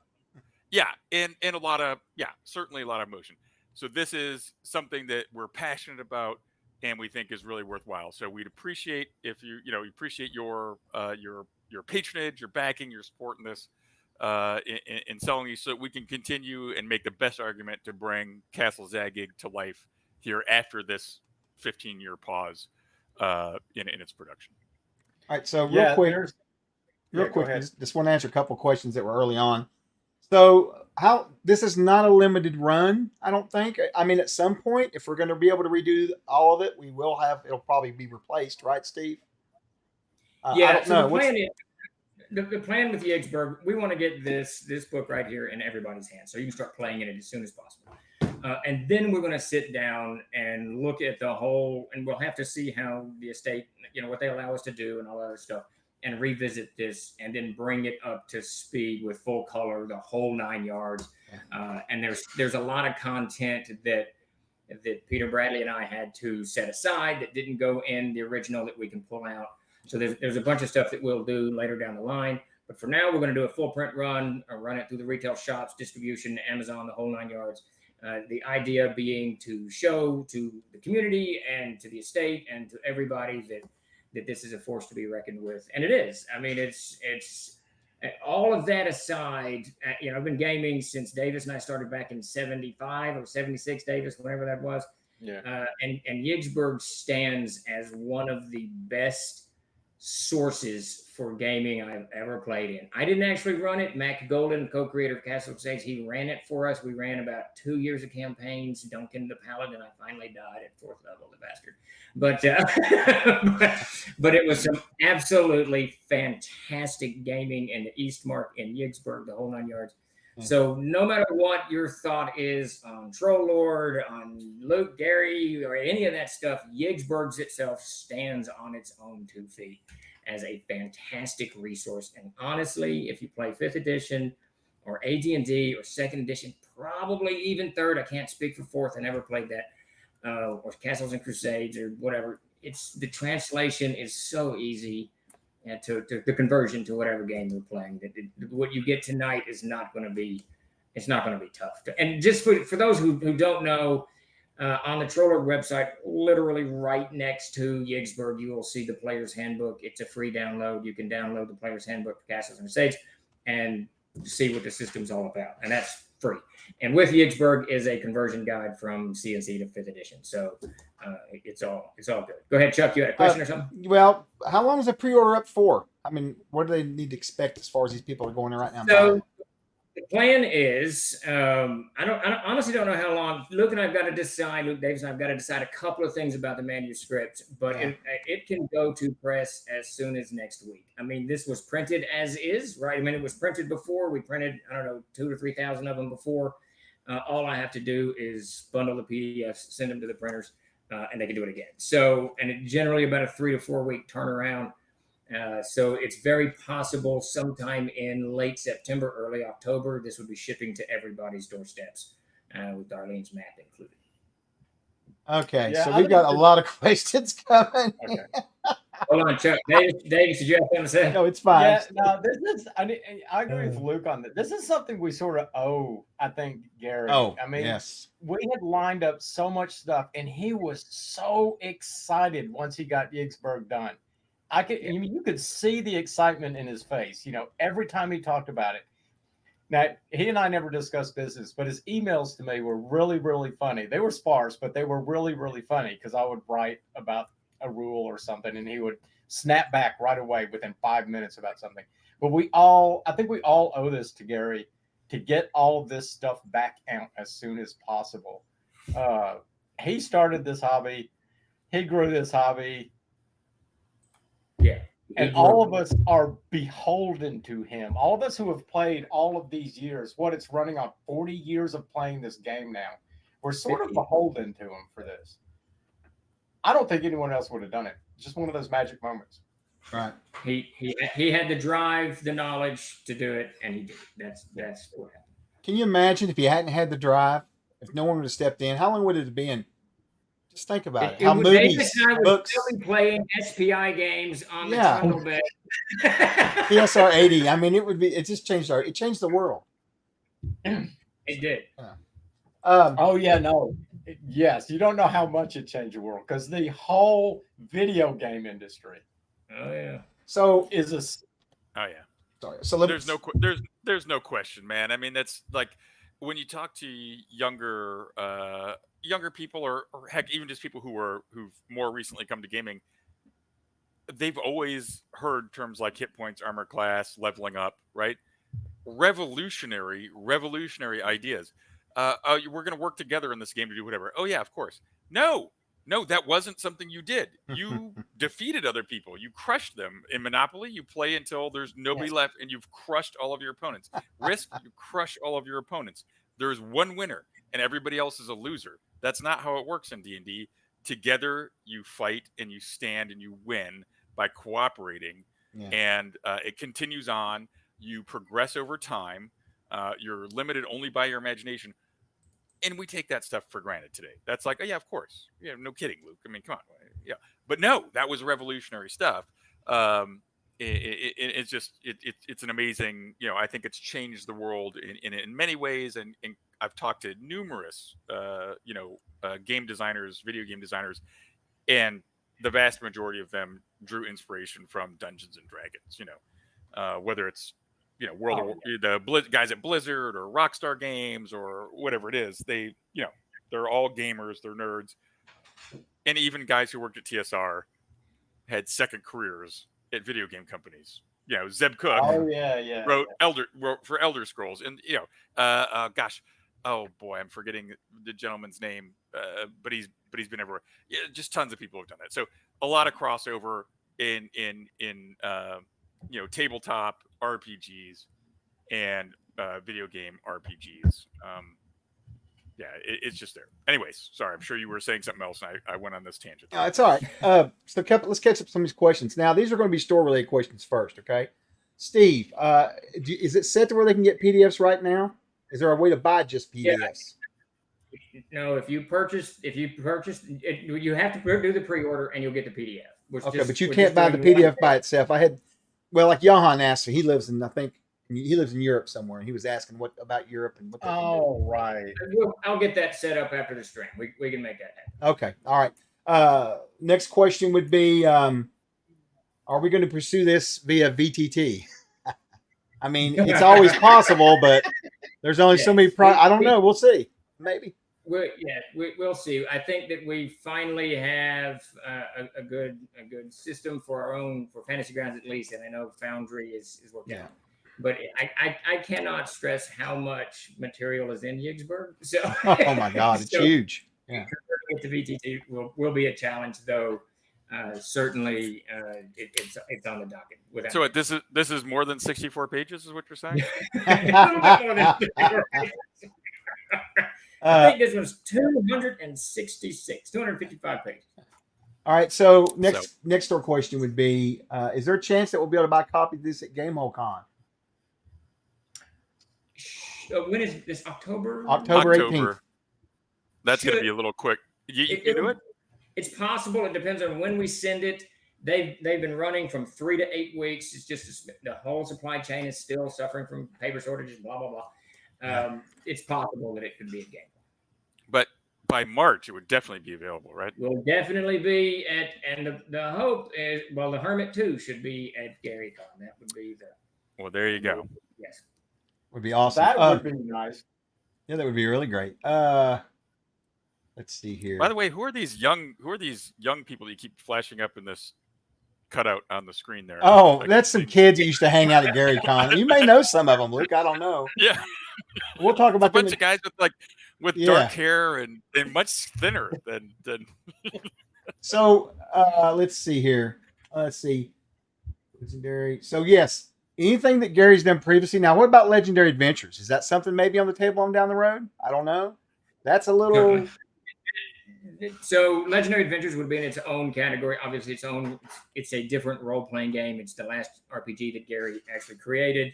And a lot of certainly a lot of emotion. So this is something that we're passionate about, and we think is really worthwhile. So we'd appreciate if you appreciate your patronage, your backing, your support in this, in selling these, so that we can continue and make the best argument to bring Castle Zagging to life here after this 15-year pause in its production. All right, so real quick, just want to answer a couple of questions that were early on. So how this is not a limited run. I don't think. I mean, at some point, if we're going to be able to redo all of it, we will have. It'll probably be replaced, right, Steve? Yeah. I don't So know. the plan is the plan with Yigsburg. We want to get this book right here in everybody's hands, so you can start playing in it as soon as possible. And then we're going to sit down and look at the whole, and we'll have to see how the estate, what they allow us to do and all that other stuff, and revisit this, and then bring it up to speed with full color, the whole 9 yards. And there's a lot of content that Peter Bradley and I had to set aside that didn't go in the original that we can pull out. So there's a bunch of stuff that we'll do later down the line. But for now, we're going to do a full print run, or run it through the retail shops, distribution, Amazon, the whole 9 yards. The idea being to show to the community and to the estate and to everybody that this is a force to be reckoned with. And it is. I mean, it's all of that aside, I've been gaming since Davis and I started back in 75 or 76, Davis, whatever that was. Yeah. And Yigsburg stands as one of the best sources for gaming I've ever played in. I didn't actually run it. Mac Golden, co-creator of Castle Crusades, he ran it for us. We ran about 2 years of campaigns. Duncan the Paladin, I finally died at 4th level, the bastard. But it was some absolutely fantastic gaming in the Eastmark in Yigsburg, the whole 9 yards. So no matter what your thought is on Troll Lord, on Luke, Gary, or any of that stuff, Yigsburg's itself stands on its own 2 feet as a fantastic resource. And honestly, if you play 5th edition or AD&D or 2nd edition, probably even 3rd, I can't speak for 4th, I never played that, or Castles and Crusades or whatever. The translation is so easy. And to the conversion to whatever game you're playing, what you get tonight is not going to be, it's not going to be tough. And just for those who don't know, on the Troller website, literally right next to Yigsburg, you will see the Player's Handbook. It's a free download. You can download the Player's Handbook for Castles and Crusades and see what the system's all about, and that's free. And with Yigsburg is a conversion guide from CNC to 5th edition. So it's all good. Go ahead, Chuck. You had a question or something? Well, how long is the pre-order up for? I mean, what do they need to expect as far as these people are going there right now? So the plan is, I honestly don't know how long. Luke and I've got to decide. Luke Davis and I've got to decide a couple of things about the manuscript, but it can go to press as soon as next week. I mean, this was printed as is, right? I mean, it was printed before. We printed, I don't know, 2,000 to 3,000 of them before. All I have to do is bundle the PDFs, send them to the printers, and they can do it again. So, and it generally about a 3 to 4 week turnaround. So it's very possible sometime in late September, early October, this would be shipping to everybody's doorsteps, with Darlene's map included. Okay, so we've got a lot of questions coming. Okay. Hold on, Chuck. Davis, did you have something to say? No, it's fine. Yeah, no, this is, I agree with Luke on this. This is something we sort of owe, I think, Gary. Oh, I mean, yes. We had lined up so much stuff, and he was so excited once he got Yigsburg done. You could see the excitement in his face, every time he talked about it. Now, he and I never discussed business, but his emails to me were really, really funny. They were sparse, but they were really, really funny because I would write about a rule or something, and he would snap back right away within 5 minutes about something. But I think we all owe this to Gary to get all of this stuff back out as soon as possible. He started this hobby. He grew this hobby. Yeah. And all of us are beholden to him. All of us who have played all of these years, it's running on 40 years of playing this game now. We're sort of beholden to him for this. I don't think anyone else would have done it. Just one of those magic moments. Right. He had the drive, the knowledge to do it, and he did. That's what happened. Can you imagine if he hadn't had the drive, if no one would have stepped in, how long would it have been? Just think about it. How movies, books, playing SPI games on the trundle bed. PSR 80. I mean, it just changed it changed the world. It did. Yes, you don't know how much it changed the world because the whole video game industry. Oh yeah. So Oh yeah. Sorry. So there's no question, man. I mean, that's like when you talk to younger people or heck, even just people who've more recently come to gaming, they've always heard terms like hit points, armor class, leveling up, right? revolutionary ideas. We're going to work together in this game to do whatever. Oh yeah, of course. No, that wasn't something you did. You defeated other people. You crushed them. In Monopoly, you play until there's nobody left, and you've crushed all of your opponents. Risk, you crush all of your opponents. There's one winner, and everybody else is a loser. That's not how it works in D&D. Together, you fight and you stand and you win by cooperating, and it continues on. You progress over time. You're limited only by your imagination. And we take that stuff for granted today. That's like, oh yeah, of course. Yeah, no kidding, Luke. I mean, come on. Yeah. But no, that was revolutionary stuff. It's just, it's an amazing, I think it's changed the world in many ways. And I've talked to numerous, game designers, video game designers, and the vast majority of them drew inspiration from Dungeons and Dragons, whether it's, the guys at Blizzard or Rockstar Games or whatever it is. They're all gamers, they're nerds. And even guys who worked at TSR had second careers at video game companies. Zeb Cook wrote for Elder Scrolls. And, oh boy, I'm forgetting the gentleman's name, but he's been everywhere. Yeah, just tons of people have done that. So a lot of crossover in tabletop RPGs and video game RPGs. It's just there. Anyways, sorry, I'm sure you were saying something else, and I went on this tangent. It's all right. Let's catch up some of these questions. Now, these are going to be store-related questions first, okay? Steve, is it set to where they can get PDFs right now? Is there a way to buy just PDFs? No, if you purchase, you have to do the pre-order, and you'll get the PDF. But you can't buy the PDF by itself. Like Johan asked, he lives in Europe somewhere, and he was asking what about Europe and what. Right. I'll get that set up after the stream. We can make that happen. Okay. All right. Next question would be, are we going to pursue this via VTT? I mean, it's always possible, but there's only so many. I don't know. We'll see. Maybe. We'll see. I think that we finally have a good system for Fantasy Grounds at least, and I know Foundry is working out. But I cannot stress how much material is in Yigsburg. So oh my God, it's huge. Yeah. The VTT will be a challenge, though. Certainly, it's on the docket. So this is more than 64 pages, is what you're saying? I think this was 255 pages. All right. So next door question would be: is there a chance that we'll be able to buy a copy of this at Gamehole Con? When is this? October 18th. That's going to be a little quick. You can do it? It's possible. It depends on when we send it. They've been running from 3 to 8 weeks. It's just the whole supply chain is still suffering from paper shortages. Blah blah blah. It's possible that it could be a game. But by March, it would definitely be available, right? Will definitely be and the hope is, the Hermit 2 should be at Gary Con. That would be Well, there you go. Yes. Would be awesome. That would be nice. Yeah, that would be really great. Let's see here. By the way, who are these young people that you keep flashing up in this cutout on the screen there? Oh, that's some kids that used to hang out at Gary Con. You may know some of them, Luke. I don't know. Yeah. We'll talk about a bunch of guys with dark hair and much thinner than. So let's see here. Let's see. Legendary. So yes, anything that Gary's done previously. Now, what about Legendary Adventures? Is that something maybe on the table on down the road? I don't know. That's a little. So Legendary Adventures would be in its own category. Obviously, it's a different role-playing game. It's the last RPG that Gary actually created.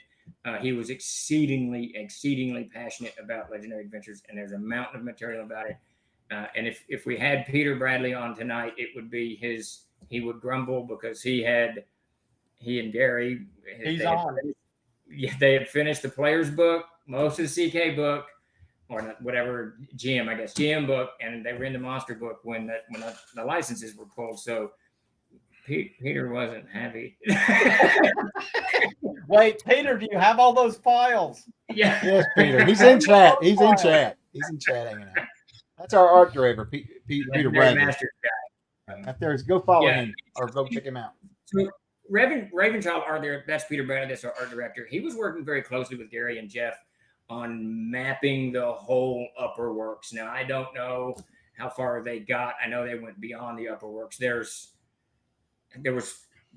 He was exceedingly passionate about Legendary Adventures, and there's a mountain of material about it. And if we had Peter Bradley on tonight, it would be he would grumble because he and Gary. They had finished the player's book, most of the CK book, or whatever GM book, and they were in the monster book when the licenses were pulled. So Peter wasn't happy. Wait, Peter, do you have all those files? Yeah. Yes, Peter. He's in chat. He's in chat hanging out. That's our art director, Peter Bradley. Master guy. Right there. Go follow him or go check him out. So Ravenchild, that's Peter Brandon, that's our art director. He was working very closely with Gary and Jeff on mapping the whole upper works. Now, I don't know how far they got. I know they went beyond the upper works. There was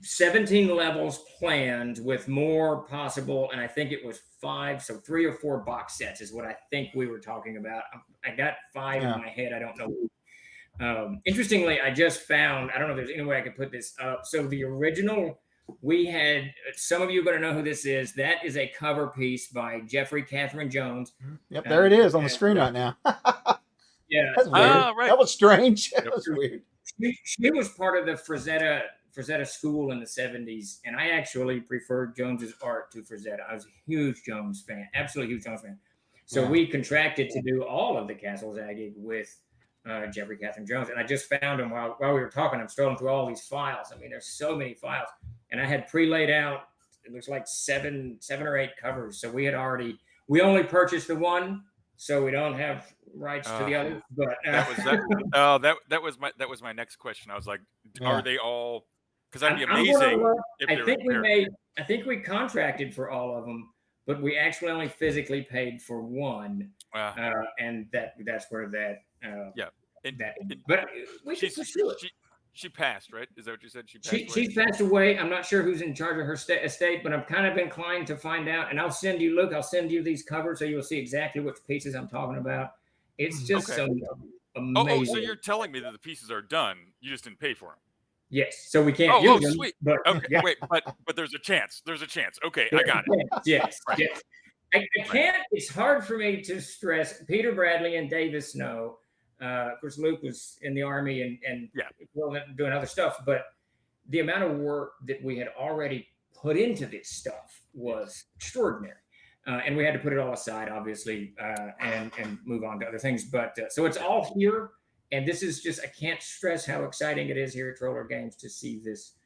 17 levels planned with more possible, and I think it was 5, so 3 or 4 box sets is what I think we were talking about. I got 5 in my head. I don't know. Interestingly, I just found, I don't know if there's any way I could put this up. So the original, we had, some of you are going to know who this is. That is a cover piece by Jeffrey Catherine Jones. Yep, there it is on the screen right now. Yeah. That's weird. Right. That was strange. That was weird. She was part of the Frazetta school in the 70s, and I actually preferred Jones's art to Frazetta. I was a huge Jones fan, absolutely huge Jones fan. So we contracted to do all of the Castles Aggie with Jeffrey Catherine Jones, and I just found him while we were talking. I'm strolling through all these files. I mean, there's so many files, and I had pre-laid out. It looks like seven or 8 covers. So we only purchased the one, so we don't have rights to the other. But that was my next question. I was like, are they all? Because that'd be amazing. I think we contracted for all of them, but we actually only physically paid for one, and that's where that. But we should pursue it. She passed, right? Is that what you said? She's passed away. I'm not sure who's in charge of her estate, but I'm kind of inclined to find out. And I'll send you these covers so you'll see exactly which pieces I'm talking about. It's just so amazing. So you're telling me that the pieces are done. You just didn't pay for them. Yes. So we can't use them. Sweet. But, wait, but there's a chance. There's a chance. Okay, I got it. Yes. Yes. I can't. It's hard for me to stress. Peter Bradley and Davis Snow. Of course, Luke was in the Army and doing other stuff, but the amount of work that we had already put into this stuff was extraordinary. And we had to put it all aside, obviously, and move on to other things. But so it's all here. And this is just, I can't stress how exciting it is here at Troller Games to see this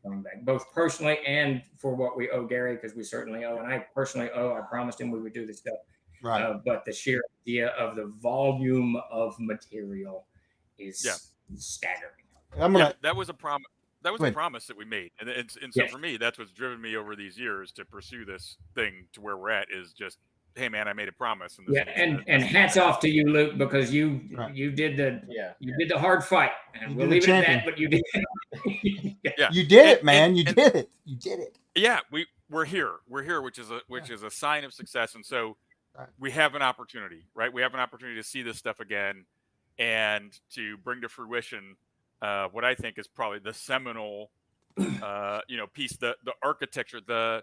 coming back, both personally and for what we owe Gary, because we certainly owe, and I personally owe, I promised him we would do this stuff. Right. But the sheer idea of the volume of material is staggering. That was a promise. That was a promise that we made, and so for me, that's what's driven me over these years to pursue this thing to where we're at. Is just, hey man, I made a promise. And and hats off to you, Luke, because you did the hard fight, and we'll leave it at that. But you did. You did it, man. You did it. You did it. Yeah, we're here. We're here, which is a sign of success, and so. We have an opportunity, right? We have an opportunity to see this stuff again and to bring to fruition what I think is probably the seminal, piece, the architecture, the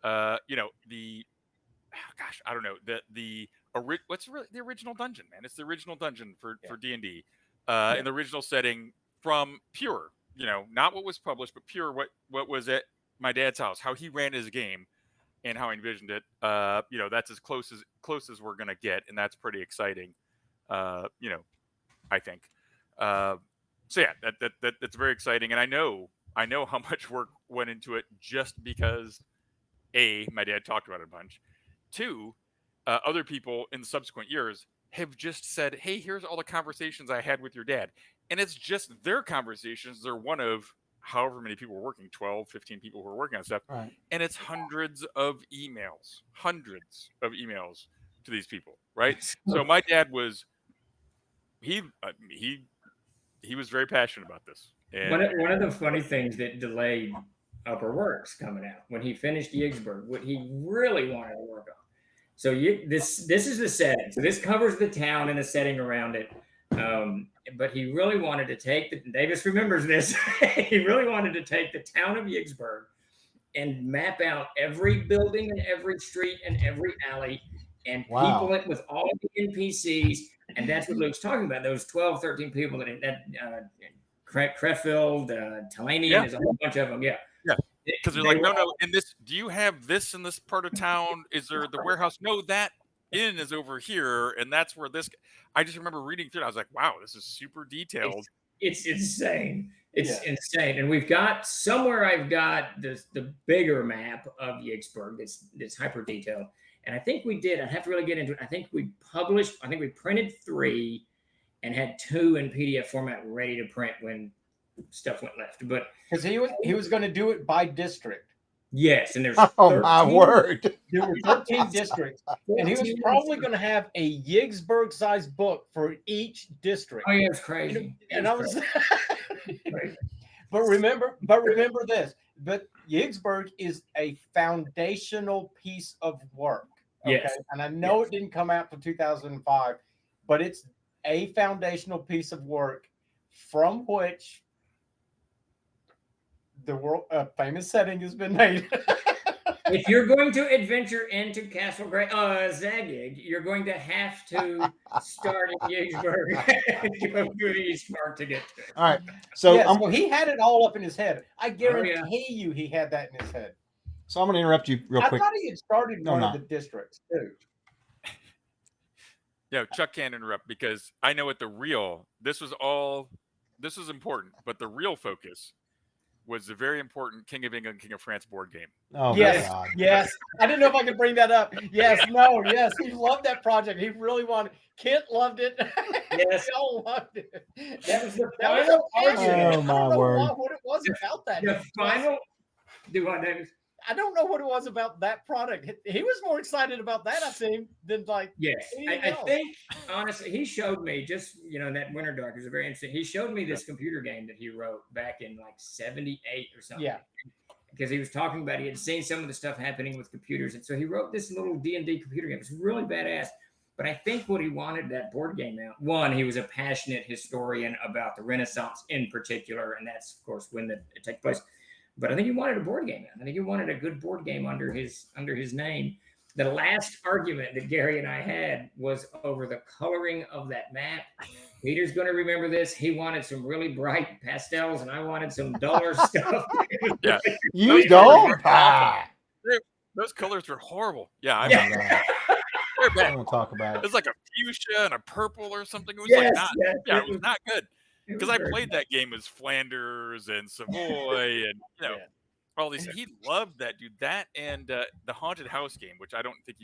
I don't know, what's really the original dungeon, man? It's the original dungeon for D&D in the original setting from pure, not what was published, but pure what was at my dad's house, how he ran his game. And how I envisioned it, that's as close as we're gonna get, and that's pretty exciting, I think. So yeah, that's very exciting, and I know how much work went into it just because my dad talked about it a bunch. 2, other people in the subsequent years have just said, hey, here's all the conversations I had with your dad, and it's just their conversations. They're one of however many people were working, 12, 15 people who were working on stuff. Right. And it's hundreds of emails to these people. Right. So my dad was, he was very passionate about this. And one of the funny things that delayed Upper Works coming out, when he finished Yigsburg, what he really wanted to work on. So this is the setting. So this covers the town and the setting around it. But he really wanted to take Davis remembers this. He really wanted to take the town of Yigsburg and map out every building and every street and every alley and people it with all the NPCs. And that's what Luke's talking about. Those 12, 13 people that Creffield, Talanian, there's a whole bunch of them. Yeah. Yeah. Because they're like, no, in this, do you have this in this part of town? Is there the warehouse? No, that inn is over here, and that's where this. I just remember reading through it. I was like, wow, this is super detailed. It's insane. It's insane. And I've got the bigger map of Yigsburg that's hyper detailed. And I think we did. I'd have to really get into it. I think we printed 3 and had 2 in PDF format ready to print when stuff went left. But because he was going to do it by district. yes, and there's Oh 13, my word! There were 13 districts, and he was 14 probably going to have a Yigsburg-sized book for each district. Oh, yeah, it's crazy. And I was, Crazy. but remember this. But Yigsburg is a foundational piece of work. Okay, Yes. and I know it didn't come out till 2005, but it's a foundational piece of work from which the world famous setting has been made. If you're going to adventure into Castle Zagig, you're going to have to start at Yigsburg and go through the East Park to get to it. All right, so yeah, so he had it all up in his head. I guarantee yeah. you he had that in his head. So I'm going to interrupt you real quick. I thought he had started No, one no. of the districts too. Yeah, Chuck can't interrupt because I know what this was important, but the real focus was the very important King of England, King of France board game. Oh, yes, my God. yes. I didn't know if I could bring that up. Yes, no, yes. He loved that project. He really wanted. Kent loved it. Yes, they all loved it. That was the That was final passion. argument. Oh, my I don't know word. what it was about that. The final. Do what, David? I don't know what it was about that product. He was more excited about that, I think, than like. Yes, anything I else. think honestly, he showed me just that Winter Dark is a very interesting. He showed me this computer game that he wrote back in like '78 or something. Yeah. Because he was talking about he had seen some of the stuff happening with computers, and so he wrote this little D&D computer game. It's really badass. But I think what he wanted that board game out. One, he was a passionate historian about the Renaissance in particular, and that's of course when it takes place. But I think he wanted a board game out. I think he wanted a good board game under his name. The last argument that Gary and I had was over the coloring of that map. Peter's going to remember this. He wanted some really bright pastels, and I wanted some duller stuff. Yeah, You don't. Those colors were horrible. Yeah, I Yeah. remember. They're I bad. don't talk about It it. was like a fuchsia and a purple or something. It was Yes, like not. yes, Yeah, it it was was- not good. It was Because I very played bad. that game as Flanders and Savoy and all these. He loved that, dude. That and the haunted house game, which I don't think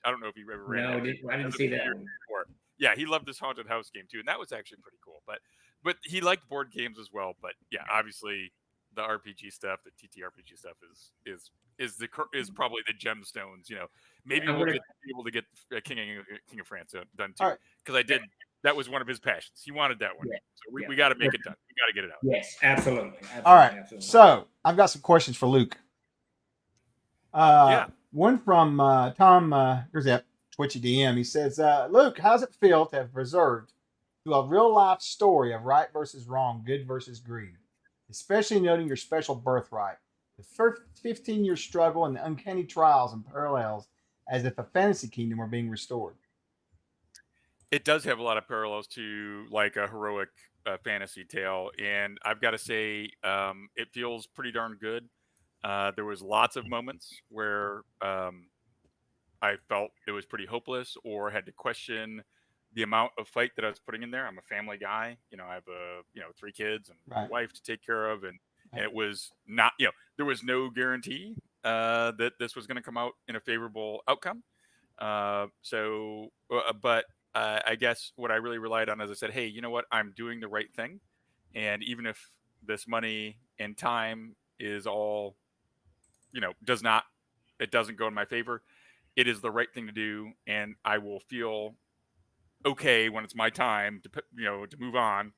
I don't know if he ever ran. No, that I didn't see that one. before. Yeah, he loved this haunted house game too, and that was actually pretty cool. But he liked board games as well. But yeah, obviously the RPG stuff, the TTRPG stuff is probably the gemstones. Maybe we'll be able to get King of France done too, because I did. That was one of his passions. He wanted that one. Yeah. So we got to make it done. We got to get it out. Yes, absolutely. All right. Absolutely. So I've got some questions for Luke. Yeah. One from Tom Grzep, Twitchy DM. He says, Luke, how does it feel to have preserved to a real life story of right versus wrong, good versus greed, especially noting your special birthright, the first 15-year struggle and the uncanny trials and parallels as if a fantasy kingdom were being restored? It does have a lot of parallels to like a heroic fantasy tale, and I've got to say, it feels pretty darn good. There was lots of moments where I felt it was pretty hopeless or had to question the amount of fight that I was putting in there. I'm a family guy, I have 3 kids and a wife to take care of, and it was not, there was no guarantee that this was going to come out in a favorable outcome. But I guess what I really relied on is I said, hey, you know what? I'm doing the right thing. And even if this money and time is all, it doesn't go in my favor, it is the right thing to do. And I will feel okay when it's my time to move on,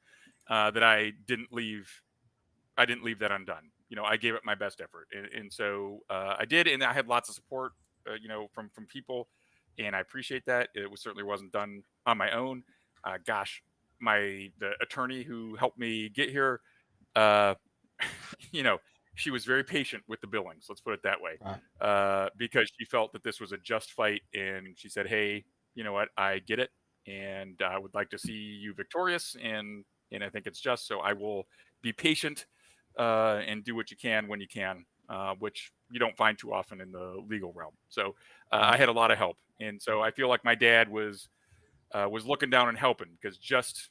that I didn't leave that undone. I gave it my best effort. And so I did. And I had lots of support, from people. And I appreciate that. It certainly wasn't done on my own. The attorney who helped me get here, she was very patient with the billings. Let's put it that way, because she felt that this was a just fight, and she said, "Hey, you know what? I get it, and I would like to see you victorious, and I think it's just. So I will be patient and do what you can when you can." Which you don't find too often in the legal realm. So I had a lot of help. And so I feel like my dad was looking down and helping, because just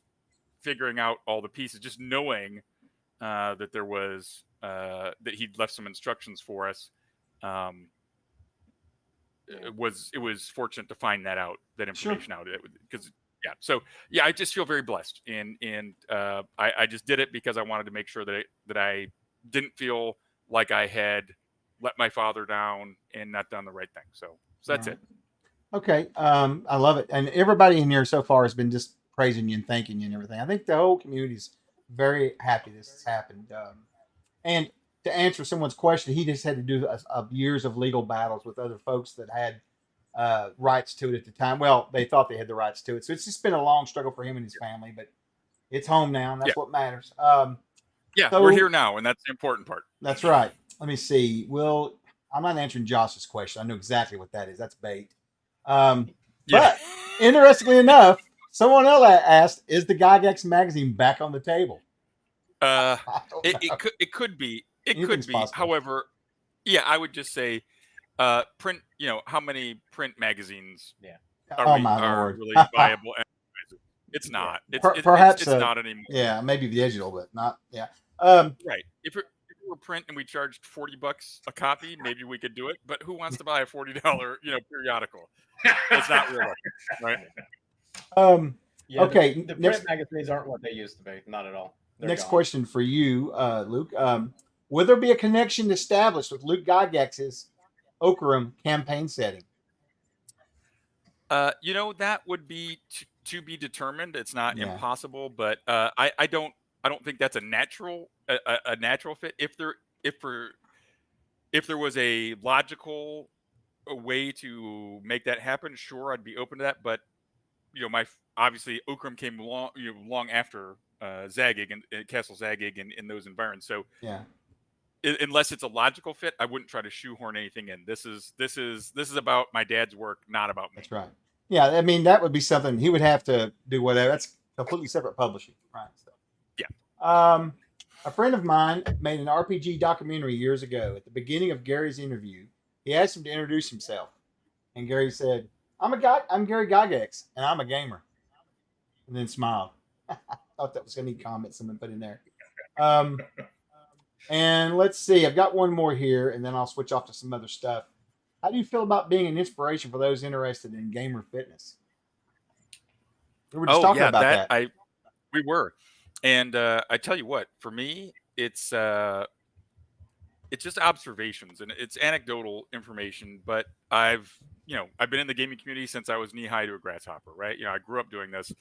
figuring out all the pieces, just knowing that there was, that he'd left some instructions for us, it was fortunate to find that information out, because Yeah. So yeah, I just feel very blessed, and I just did it because I wanted to make sure that I didn't feel like I had let my father down and not done the right thing. So that's Right. it. Okay. I love it. And everybody in here so far has been just praising you and thanking you and everything. I think the whole community is very happy this has happened. And to answer someone's question, he just had to do years of legal battles with other folks that had rights to it at the time. Well, they thought they had the rights to it. So it's just been a long struggle for him and his family, but it's home now, and Yeah. that's what matters. Yeah. So We're here now, and that's the important part. that's right. Let me see. Well, I'm not answering Josh's question. I know exactly what that is. That's bait. Yeah. But interestingly enough, someone else asked, "Is the Gygax magazine back on the table?" I don't know. It could be. It Anything's could be. possible. However, yeah, I would just say print. How many print magazines Yeah. Oh my are lord. really viable? It's not. Perhaps. It's not anymore. Yeah, maybe digital, but not. Yeah. Right. If it were print and we charged $40 a copy, maybe we could do it. But who wants to buy a $40 periodical? It's not realistic, right? Yeah, Okay. the Next, print magazines aren't what they used to be. Not at all. They're next gone. question for you, Luke. Will there be a connection established with Luke Gygax's Okram campaign setting? That would be to be determined. It's not Yeah. impossible, but I don't think that's a natural fit. If there was a logical way to make that happen, sure, I'd be open to that. But obviously Okram came long after Zagig and Castle Zagig and those environs. So Yeah. unless it's a logical fit, I wouldn't try to shoehorn anything in. This is about my dad's work, not about me. That's right. Yeah, I mean that would be something he would have to do. Whatever. That's completely separate publishing, right? So, yeah. A friend of mine made an RPG documentary years ago. At the beginning of Gary's interview, he asked him to introduce himself, and Gary said, I'm Gary Gygax, and I'm a gamer," and then smiled. I thought that was a neat comment someone put in there. And let's see, I've got one more here, and then I'll switch off to some other stuff. How do you feel about being an inspiration for those interested in gamer fitness? We were just talking about that. We were, and I tell you what, for me, it's just observations and it's anecdotal information. But I've been in the gaming community since I was knee high to a grasshopper, right? I grew up doing this,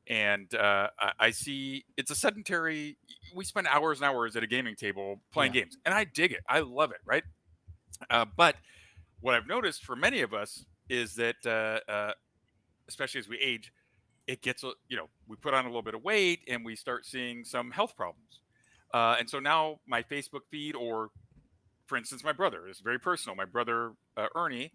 and I see it's a sedentary. We spend hours and hours at a gaming table playing games, and I dig it. I love it, right? But what I've noticed for many of us is that, especially as we age, it gets, we put on a little bit of weight and we start seeing some health problems. And so now my Facebook feed, or for instance, my brother is very personal. My brother, Ernie,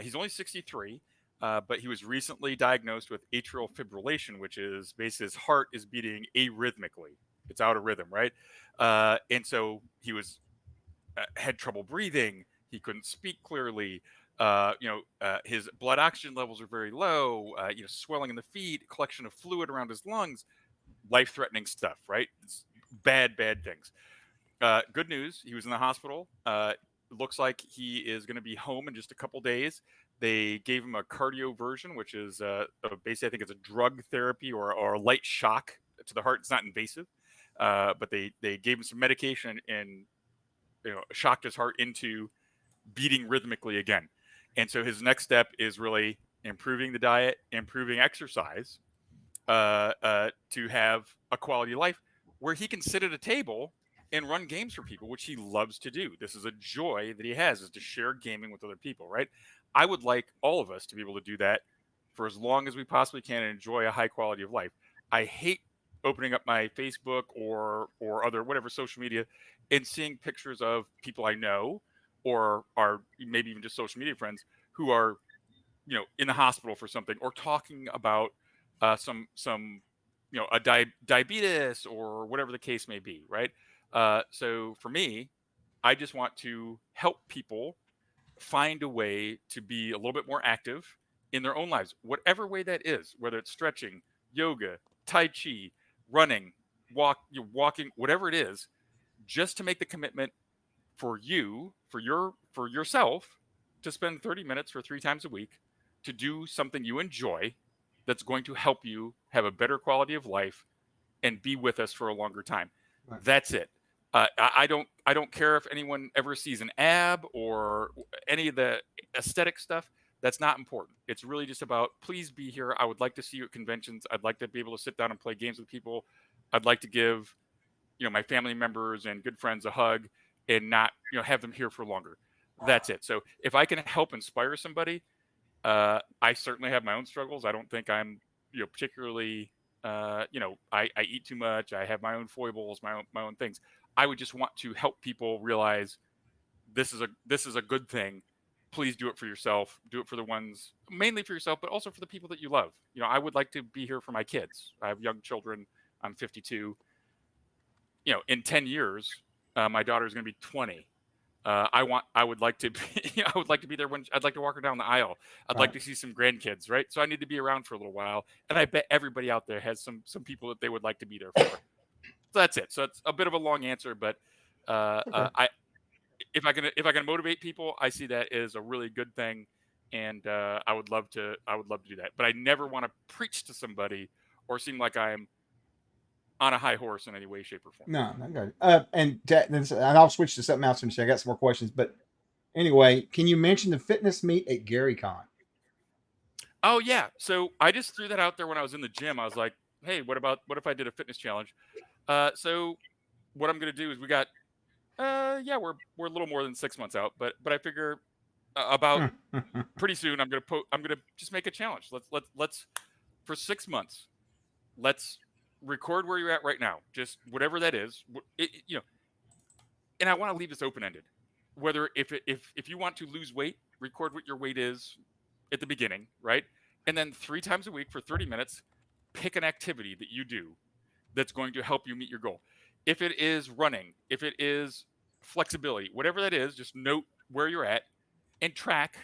he's only 63, but he was recently diagnosed with atrial fibrillation, which is basically his heart is beating arrhythmically. It's out of rhythm, right? And so he had trouble breathing. He couldn't speak clearly. His blood oxygen levels are very low. Swelling in the feet, collection of fluid around his lungs, life-threatening stuff, right? It's bad things. Good news, he was in the hospital. Looks like he is going to be home in just a couple days. They gave him a cardioversion, which is basically, I think it's a drug therapy or a light shock to the heart. It's not invasive, but they gave him some medication and shocked his heart into beating rhythmically again. And so his next step is really improving the diet, improving exercise, to have a quality of life where he can sit at a table and run games for people, which he loves to do. This is a joy that he has, is to share gaming with other people, right? I would like all of us to be able to do that for as long as we possibly can and enjoy a high quality of life. I hate opening up my Facebook or other whatever social media and seeing pictures of people I know or are maybe even just social media friends who are in the hospital for something, or talking about some diabetes or whatever the case may be, right? So for me, I just want to help people find a way to be a little bit more active in their own lives, whatever way that is, whether it's stretching, yoga, tai chi, running, walking, whatever it is, just to make the commitment for yourself to spend 30 minutes or 3 times a week to do something you enjoy that's going to help you have a better quality of life and be with us for a longer time. Right. That's it. I don't care if anyone ever sees an ab or any of the aesthetic stuff. That's not important. It's really just about, please be here. I would like to see you at conventions. I'd like to be able to sit down and play games with people. I'd like to give, my family members and good friends a hug and not, have them here for longer. That's it. So if I can help inspire somebody, I certainly have my own struggles. I don't think I'm, particularly, I eat too much. I have my own foibles, my own things. I would just want to help people realize this is a good thing. Please do it for yourself. Do it for the ones, mainly for yourself, but also for the people that you love. I would like to be here for my kids. I have young children. I'm 52. In 10 years, my daughter's going to be 20. I would like to be, I would like to be there when I'd like to walk her down the aisle. I'd like to see some grandkids, right? So I need to be around for a little while. And I bet everybody out there has some people that they would like to be there for. So that's it. So it's a bit of a long answer, but if I can motivate people, I see that as a really good thing, and I would love to do that. But I never want to preach to somebody or seem like I'm on a high horse in any way, shape, or form. No, I got it. And I'll switch to something else and I got some more questions. But anyway, can you mention the fitness meet at GaryCon? Oh yeah. So I just threw that out there when I was in the gym. I was like, hey, what if I did a fitness challenge? So what I'm gonna do is we got we're a little more than 6 months out, but I figure about pretty soon I'm gonna just make a challenge. Let's for 6 months, let's record where you're at right now, just whatever that is. And I want to leave this open ended. Whether if you want to lose weight, record what your weight is at the beginning, right? And then 3 times a week for 30 minutes, pick an activity that you do that's going to help you meet your goal. If it is running, if it is flexibility, whatever that is, just note where you're at and track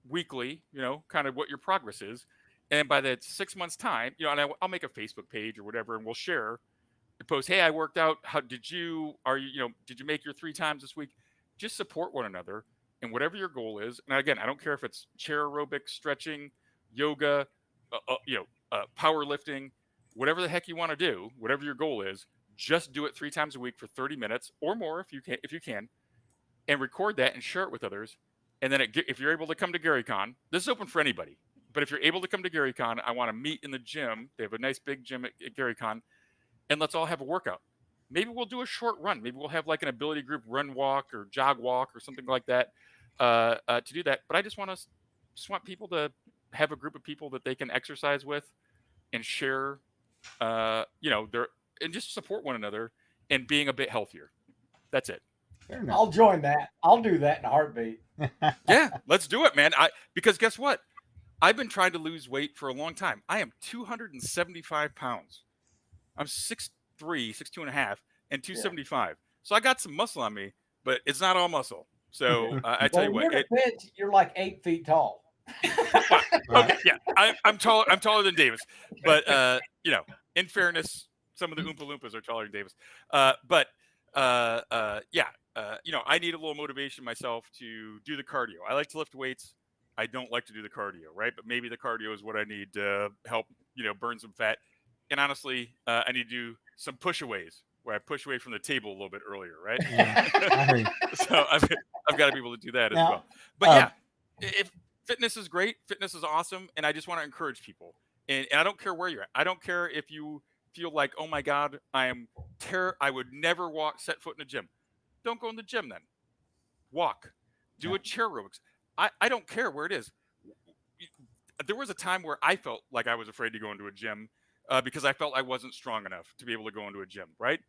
weekly, kind of what your progress is. And by that 6 months time, and I'll make a Facebook page or whatever, and we'll share and post, hey, I worked out. How did you make your 3 times this week? Just support one another and whatever your goal is. And again, I don't care if it's chair aerobics, stretching, yoga, powerlifting, whatever the heck you want to do, whatever your goal is, just do it 3 times a week for 30 minutes or more if you can, and record that and share it with others. And then if you're able to come to GaryCon, this is open for anybody. But if you're able to come to GaryCon, I want to meet in the gym. They have a nice big gym at GaryCon, and let's all have a workout. Maybe we'll do a short run. Maybe we'll have like an ability group run walk or jog walk or something like that to do that. But I just want people to have a group of people that they can exercise with and share, and just support one another and being a bit healthier. That's it. I'll join that. I'll do that in a heartbeat. Yeah, let's do it, man. Because guess what? I've been trying to lose weight for a long time. I am 275 pounds. I'm 6'3", 6'2" and a half, and 275. Yeah. So I got some muscle on me, but it's not all muscle. So I tell you what, you're like 8 feet tall. Okay, yeah, I'm taller. I'm taller than Davis, but in fairness, some of the Oompa Loompas are taller than Davis. I need a little motivation myself to do the cardio. I like to lift weights. I don't like to do the cardio, right? But maybe the cardio is what I need to help, burn some fat. And honestly, I need to do some push-aways where I push away from the table a little bit earlier, right? Yeah, so I've got to be able to do that as well. But if fitness is great, fitness is awesome, and I just want to encourage people. And I don't care where you're at. I don't care if you feel like, oh my God, I would never set foot in a gym. Don't go in the gym then. Walk. Do a chair aerobics. I don't care where it is. There was a time where I felt like I was afraid to go into a gym because I felt I wasn't strong enough to be able to go into a gym, right?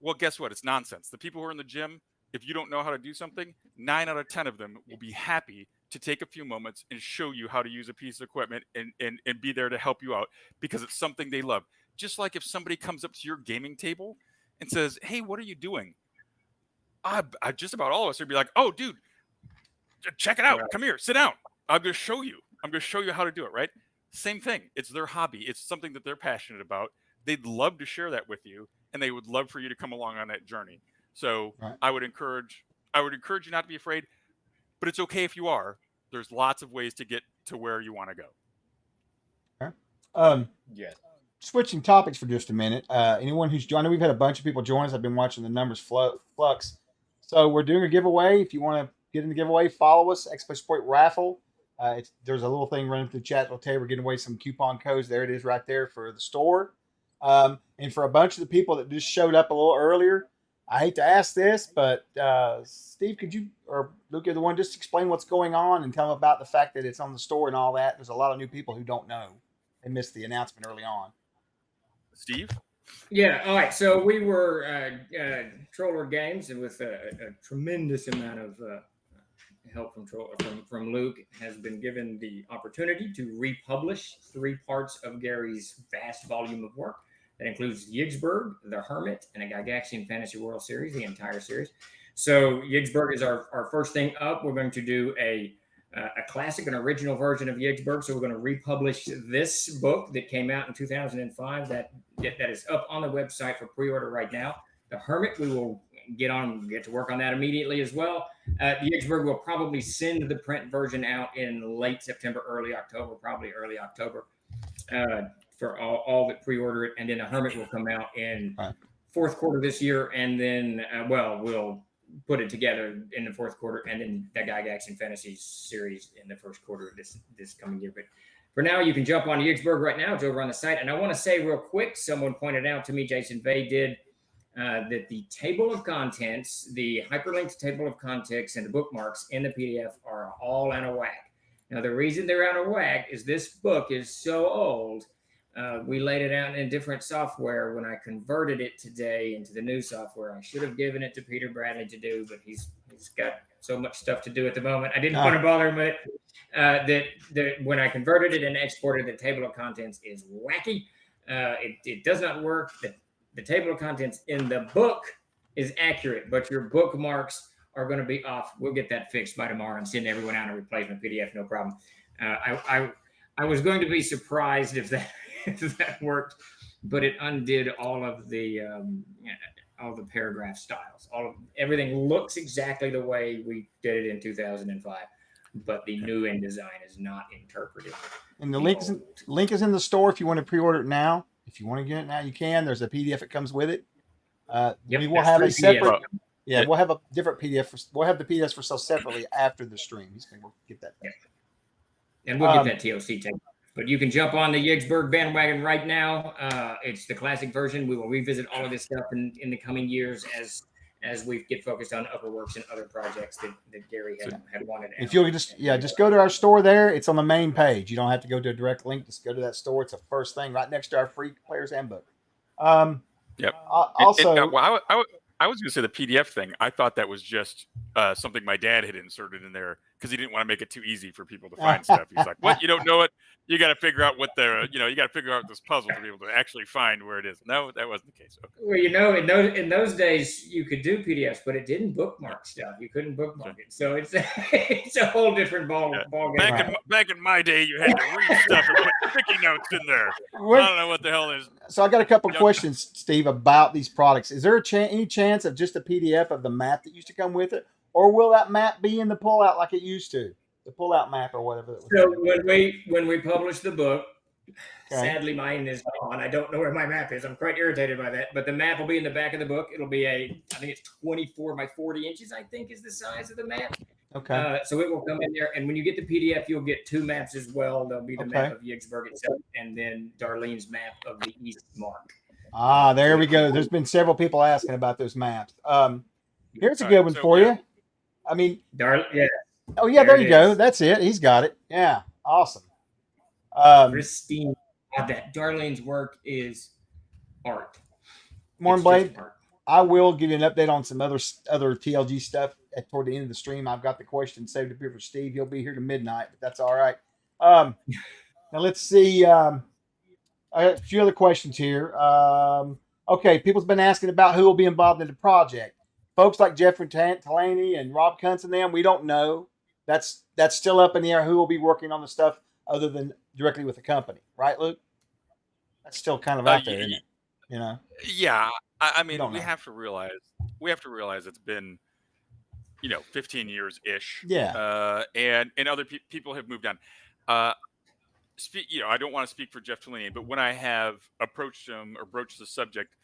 Well, guess what? It's nonsense. The people who are in the gym, if you don't know how to do something, 9 out of 10 of them will be happy to take a few moments and show you how to use a piece of equipment and be there to help you out because it's something they love. Just like if somebody comes up to your gaming table and says, hey, what are you doing? I just about all of us would be like, oh, dude, check it out. Come here, sit down. I'm going to show you. I'm going to show you how to do it, right? Same thing. It's their hobby. It's something that they're passionate about. They'd love to share that with you, and they would love for you to come along on that journey. So I would encourage you not to be afraid, but it's okay if you are. There's lots of ways to get to where you want to go. Yes. Switching topics for just a minute. Anyone who's joined, we've had a bunch of people join us. I've been watching the numbers flux. So we're doing a giveaway. If you want to get in the giveaway, follow us. Exploit Point Raffle. There's a little thing running through the chat. We'll tell you we're giving away some coupon codes. There it is, right there for the store. And for a bunch of the people that just showed up a little earlier, I hate to ask this, but Steve, could you or Luke, you're the one, just explain what's going on and tell them about the fact that it's on the store and all that. There's a lot of new people who don't know. They missed the announcement early on. Steve? Yeah. All right. So we were Troller Games, and with a tremendous amount of help from Luke, has been given the opportunity to republish 3 parts of Gary's vast volume of work. That includes Yigsburg, The Hermit, and a Gygaxian Fantasy World Series, the entire series. So Yigsburg is our first thing up. We're going to do a classic, an original version of Yigsburg. So we're going to republish this book that came out in 2005 that is up on the website for pre-order right now. The Hermit, we will get to work on that immediately as well. Yigsburg will probably send the print version out in late September, early October, probably early October, for all that pre-order it. And then the Hermit will come out in fourth quarter this year. And then, we'll put it together in the fourth quarter, and then the Gygaxian Fantasy series in the first quarter of this coming year. But for now, you can jump on Yigsburg right now. It's over on the site. And I want to say real quick, someone pointed out to me, Jason Vay did, that the table of contents, the hyperlinked table of contents and the bookmarks in the PDF are all out of whack. Now, the reason they're out of whack is this book is so old. We laid it out in different software. When I converted it today into the new software, I should have given it to Peter Bradley to do, but he's got so much stuff to do at the moment. I didn't want to bother him with it. That when I converted it and exported, the table of contents is wacky. It does not work. The table of contents in the book is accurate, but your bookmarks are going to be off. We'll get that fixed by tomorrow and send everyone out a replacement PDF, no problem. I was going to be surprised if that worked, but it undid all of the paragraph styles. Everything looks exactly the way we did it in 2005, but the new InDesign is not interpreted. And the link is in the store if you want to pre-order it now. If you want to get it now, you can. There's a PDF that comes with it. We will have a separate. Yeah, we'll have a different PDF. We'll have the PDFs for sale separately after the stream. He's going to get that. Yeah. And we'll get that TLC tape. But you can jump on the Yigsburg bandwagon right now. It's the classic version. We will revisit all of this stuff in the coming years as we get focused on Upperworks and other projects that Gary had wanted. If you'll just go to our store there, it's on the main page. You don't have to go to a direct link. Just go to that store. It's the first thing right next to our free player's handbook. Yep. Also, I was going to say the PDF thing. I thought that was just something my dad had inserted in there because he didn't want to make it too easy for people to find stuff. He's like, "What? You don't know it? You got to figure out what you got to figure out this puzzle to be able to actually find where it is." No, that wasn't the case. Okay. Well, in those days you could do PDFs, but it didn't bookmark stuff. You couldn't bookmark it, so it's a whole different ball game. Back in my day, you had to read stuff and put sticky notes in there. I don't know what the hell is. So I got a couple questions, Steve, about these products. Is there any chance of just a PDF of the map that used to come with it, or will that map be in the pullout like it used to? The pullout map or whatever. So when we publish the book, sadly mine is gone. I don't know where my map is. I'm quite irritated by that. But the map will be in the back of the book. It'll be I think it's 24 by 40 inches, I think is the size of the map. Okay. So it will come in there. And when you get the PDF, you'll get 2 maps as well. There'll be the map of Yigsburg itself and then Darlene's map of the East Mark. There we go. There's been several people asking about those maps. Here's a good one for you. I mean, Oh yeah, there you go. That's it. He's got it. Yeah, awesome. Pristine. That Darlene's work is art. Morning, Blade. I will give you an update on some other TLG stuff toward the end of the stream. I've got the question saved up here for Steve. He'll be here to midnight, but that's all right. Now let's see. I got a few other questions here. Okay, people's been asking about who will be involved in the project. Folks like Jeffrey Tallaney and Rob Kuntz and them, we don't know. That's still up in the air who will be working on the stuff other than directly with the company. Right, Luke? That's still kind of out there, isn't it? You know? Yeah. I mean, we have to realize it's been, 15 years ish. Yeah. And other people have moved on. I don't want to speak for Jeff Tellini, but when I have approached him or broached the subject,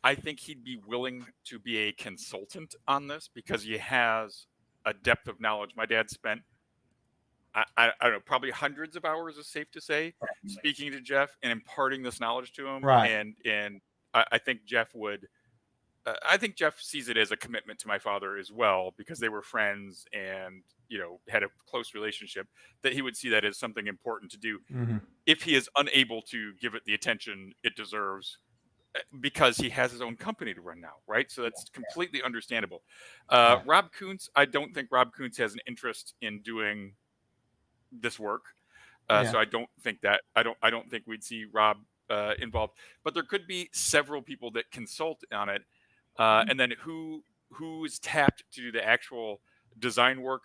I think he'd be willing to be a consultant on this because he has a depth of knowledge. My dad spent, I don't know, probably hundreds of hours, is safe to say, speaking to Jeff and imparting this knowledge to him. Right. And I think Jeff would. I think Jeff sees it as a commitment to my father as well, because they were friends and had a close relationship. That he would see that as something important to do. Mm-hmm. If he is unable to give it the attention it deserves, because he has his own company to run now, right? So that's completely understandable. Rob Kuntz, I don't think Rob Kuntz has an interest in doing this work. So I don't think that I don't think we'd see Rob involved. But there could be several people that consult on it. And then who is tapped to do the actual design work?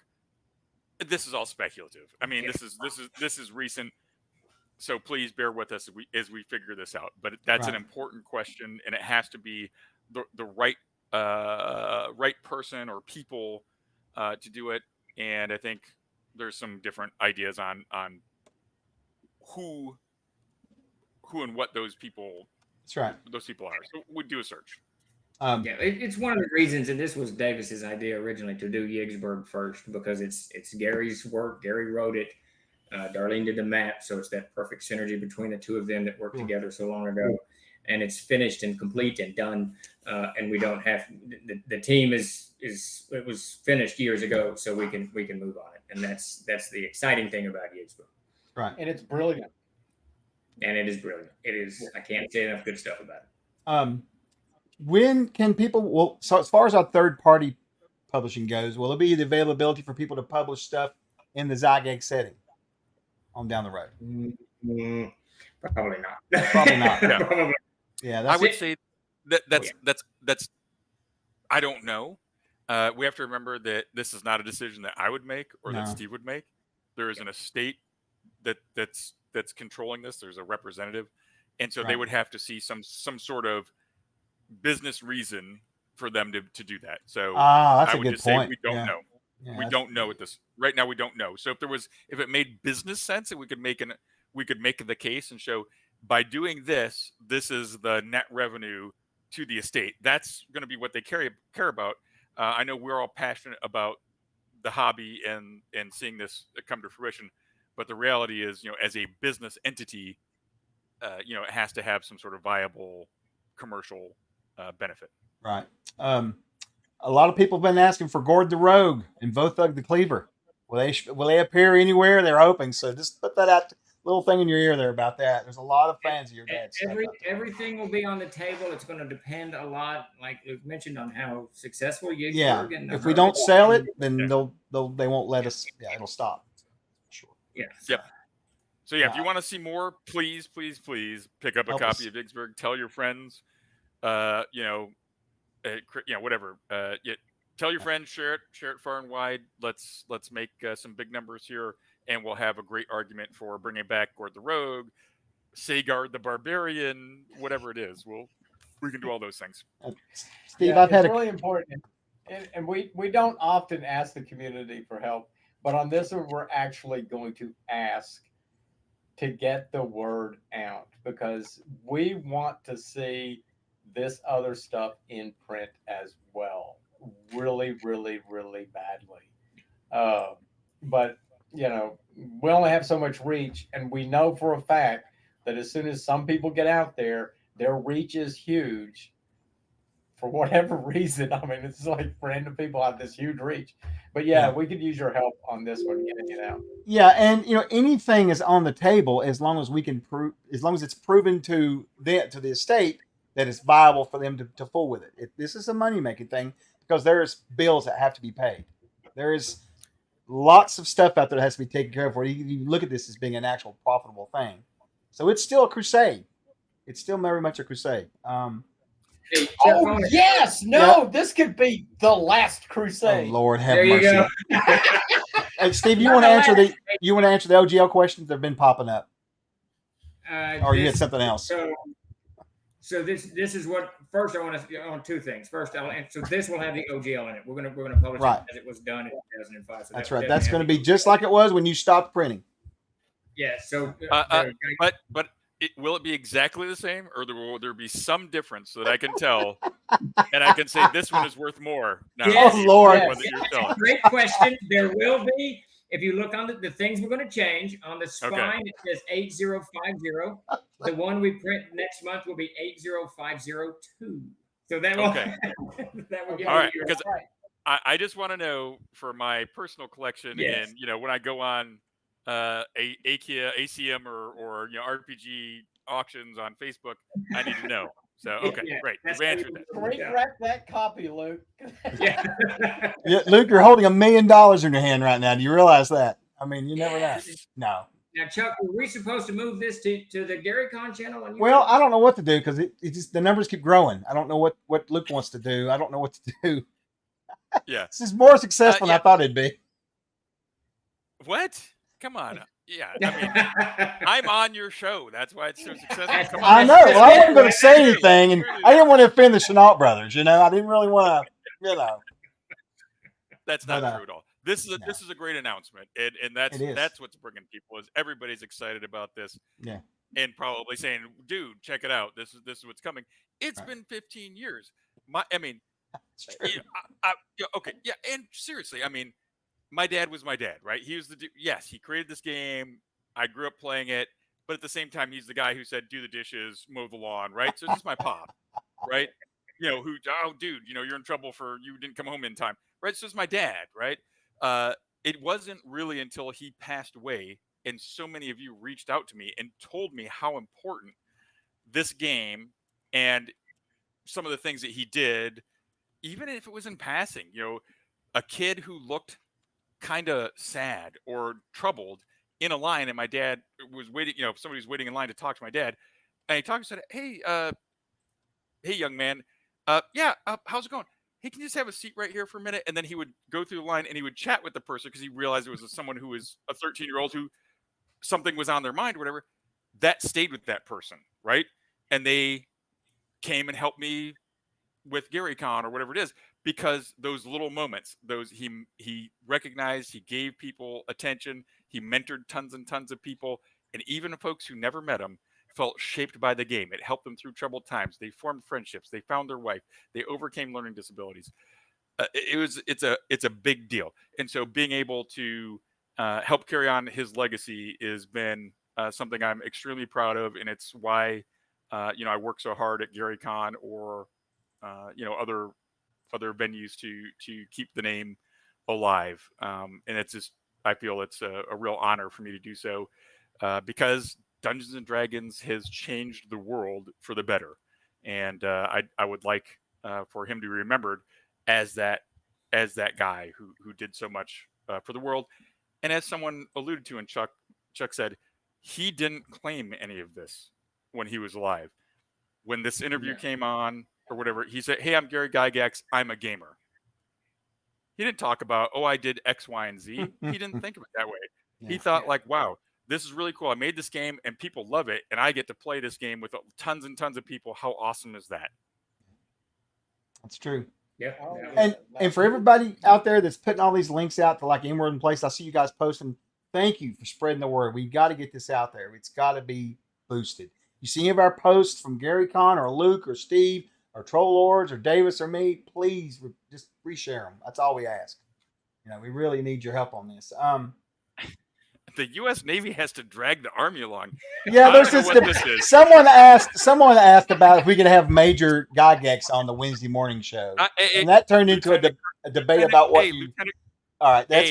This is all speculative. I mean, this is recent, so please bear with us as we figure this out. But that's an important question, and it has to be the right right person or people to do it. And I think there's some different ideas on who and what those people. That's right. Those people are. So we'd do a search. It's one of the reasons, and this was Davis's idea originally, to do Yigsburg first, because it's Gary's work. Gary wrote it. Darlene did the map, so it's that perfect synergy between the two of them that worked together so long ago, and it's finished and complete and done. And we don't have the team it was finished years ago, so we can move on it, and that's the exciting thing about Yigsburg. Right, and it's brilliant. And it is brilliant. It is. I can't say enough good stuff about it. When can people? So as far as our third-party publishing goes, will it be the availability for people to publish stuff in the Zygax setting on down the road? Probably not. Probably not. Probably. Yeah, I would say that's. I don't know. We have to remember that this is not a decision that I would make or that Steve would make. There is an estate that's controlling this. There's a representative, and so they would have to see some sort of business reason for them to do that. So that's I a would good just point. say we don't know. Yeah, we don't know at this right now. We don't know. So if it made business sense, and we could make the case and show by doing this is the net revenue to the estate. That's going to be what they care about. I know we're all passionate about the hobby and seeing this come to fruition, but the reality is, as a business entity, it has to have some sort of viable commercial benefit. Right. A lot of people have been asking for Gord the Rogue and Vothug the Cleaver. Will they appear anywhere? They're hoping. So just put that out, little thing in your ear there about that. There's a lot of fans of your dad's stuff. Everything will be on the table. It's going to depend a lot, like we've mentioned, on how successful Yigsburg. Yeah. And if we don't sell it, then they won't let us. Yeah, it'll stop. Sure. Yeah. Yep. So if you want to see more, please pick up a copy of Yigsburg. Tell your friends. Whatever. Tell your friends, share it far and wide. Let's make some big numbers here, and we'll have a great argument for bringing back Gord the Rogue, Sagard the Barbarian, whatever it is. We can do all those things. Steve, it's really important, and we don't often ask the community for help, but on this one we're actually going to ask to get the word out, because we want to see this other stuff in print as well, really, really, really badly. But we only have so much reach, and we know for a fact that as soon as some people get out there, their reach is huge. For whatever reason, I mean, it's like random people have this huge reach. But we could use your help on this one, getting it out. Yeah, and anything is on the table as long as we can prove, as long as it's proven to the estate that it's viable for them to fool with it. This is a money-making thing, because there's bills that have to be paid. There is lots of stuff out there that has to be taken care of. Where you look at this as being an actual profitable thing. So it's still a crusade. It's still very much a crusade. This could be the last crusade. Oh, Lord have there mercy. You go. Hey, Steve, you want to answer the OGL questions that have been popping up, or you had something else? So this is what first I want to on two things. First, so this will have the OGL in it. We're gonna publish it as it was done in 2005. So that's right. That's going to be just like it was when you stopped printing. Yeah. So, but will it be exactly the same, or will there be some difference so that I can tell, and I can say this one is worth more? Now, yes, Oh, Lord. the one that you're selling. great question. There will be. If you look on the things we're going to change on the spine, it says 8050. The one we print next month will be 80502. So that will Okay. that will give All right, you because I just want to know for my personal collection, Yes. and when I go on ACM or RPG auctions on Facebook, I need to know. So okay, Yeah, great. that's You've how answered you that. work it out. Wrap that copy, Luke. Yeah. Yeah, Luke, you're holding $1 million in your hand right now. Do you realize that? I mean, you never know. No. Now, Chuck, were we supposed to move this to the Gary Con channel on YouTube? Well, I don't know what to do because it just the numbers keep growing. I don't know what Luke wants to do. I don't know what to do. Yeah. This is more successful than I thought it'd be. What? Come on. Yeah. I mean, I'm on your show. That's why it's so successful. Come on. I know. Well, I wasn't going to say anything, and I didn't want to offend the Chenault brothers. I didn't really want to. That's not true at all. This is a great announcement, and that's what's bringing people is everybody's excited about this. Yeah. And probably saying, "Dude, check it out. This is what's coming." It's been 15 years. Okay, yeah, and seriously, I mean, my dad was my dad, right? He was yes, he created this game. I grew up playing it, but at the same time, he's the guy who said, "Do the dishes, mow the lawn," right? So it's just my pop, right? Dude, you're in trouble for you didn't come home in time, right? So it's my dad, right? It wasn't really until he passed away, and so many of you reached out to me and told me how important this game and some of the things that he did, even if it was in passing, a kid who looked kind of sad or troubled in a line, and my dad was waiting, somebody was waiting in line to talk to my dad, and he talked and said, hey, young man, how's it going? Hey, can you just have a seat right here for a minute? And then he would go through the line and he would chat with the person because he realized it was someone who was a 13-year-old who something was on their mind or whatever. That stayed with that person, right? And they came and helped me with Gary Con or whatever it is, because those little moments, he recognized, he gave people attention, he mentored tons and tons of people, and even folks who never met him felt shaped by the game. It helped them through troubled times. They formed friendships. They found their wife. They overcame learning disabilities. It's a big deal. And so being able to help carry on his legacy has been something I'm extremely proud of, and it's why I work so hard at Gary Con or other venues to keep the name alive. And it's just, I feel it's a real honor for me to do so because Dungeons and Dragons has changed the world for the better. And I would like for him to be remembered as that guy who did so much for the world. And as someone alluded to, and Chuck said, he didn't claim any of this when he was alive. When this interview came on or whatever, he said, "Hey, I'm Gary Gygax. I'm a gamer." He didn't talk about, "Oh, I did X, Y, and Z." He didn't think of it that way. He thought like, "Wow, this is really cool. I made this game and people love it, and I get to play this game with tons and tons of people. How awesome is that?" That's true. Yeah. And for everybody out there that's putting all these links out to like Inward and Place, I see you guys posting. Thank you for spreading the word. We got to get this out there. It's got to be boosted. You see any of our posts from Gary Con or Luke or Steve or Troll Lords or Davis or me, please just reshare them. That's all we ask. We really need your help on this. The U.S. Navy has to drag the Army along. Yeah, there's this. Someone asked about if we could have Major Gygax on the Wednesday morning show, and that turned into a debate about what you. All right, that's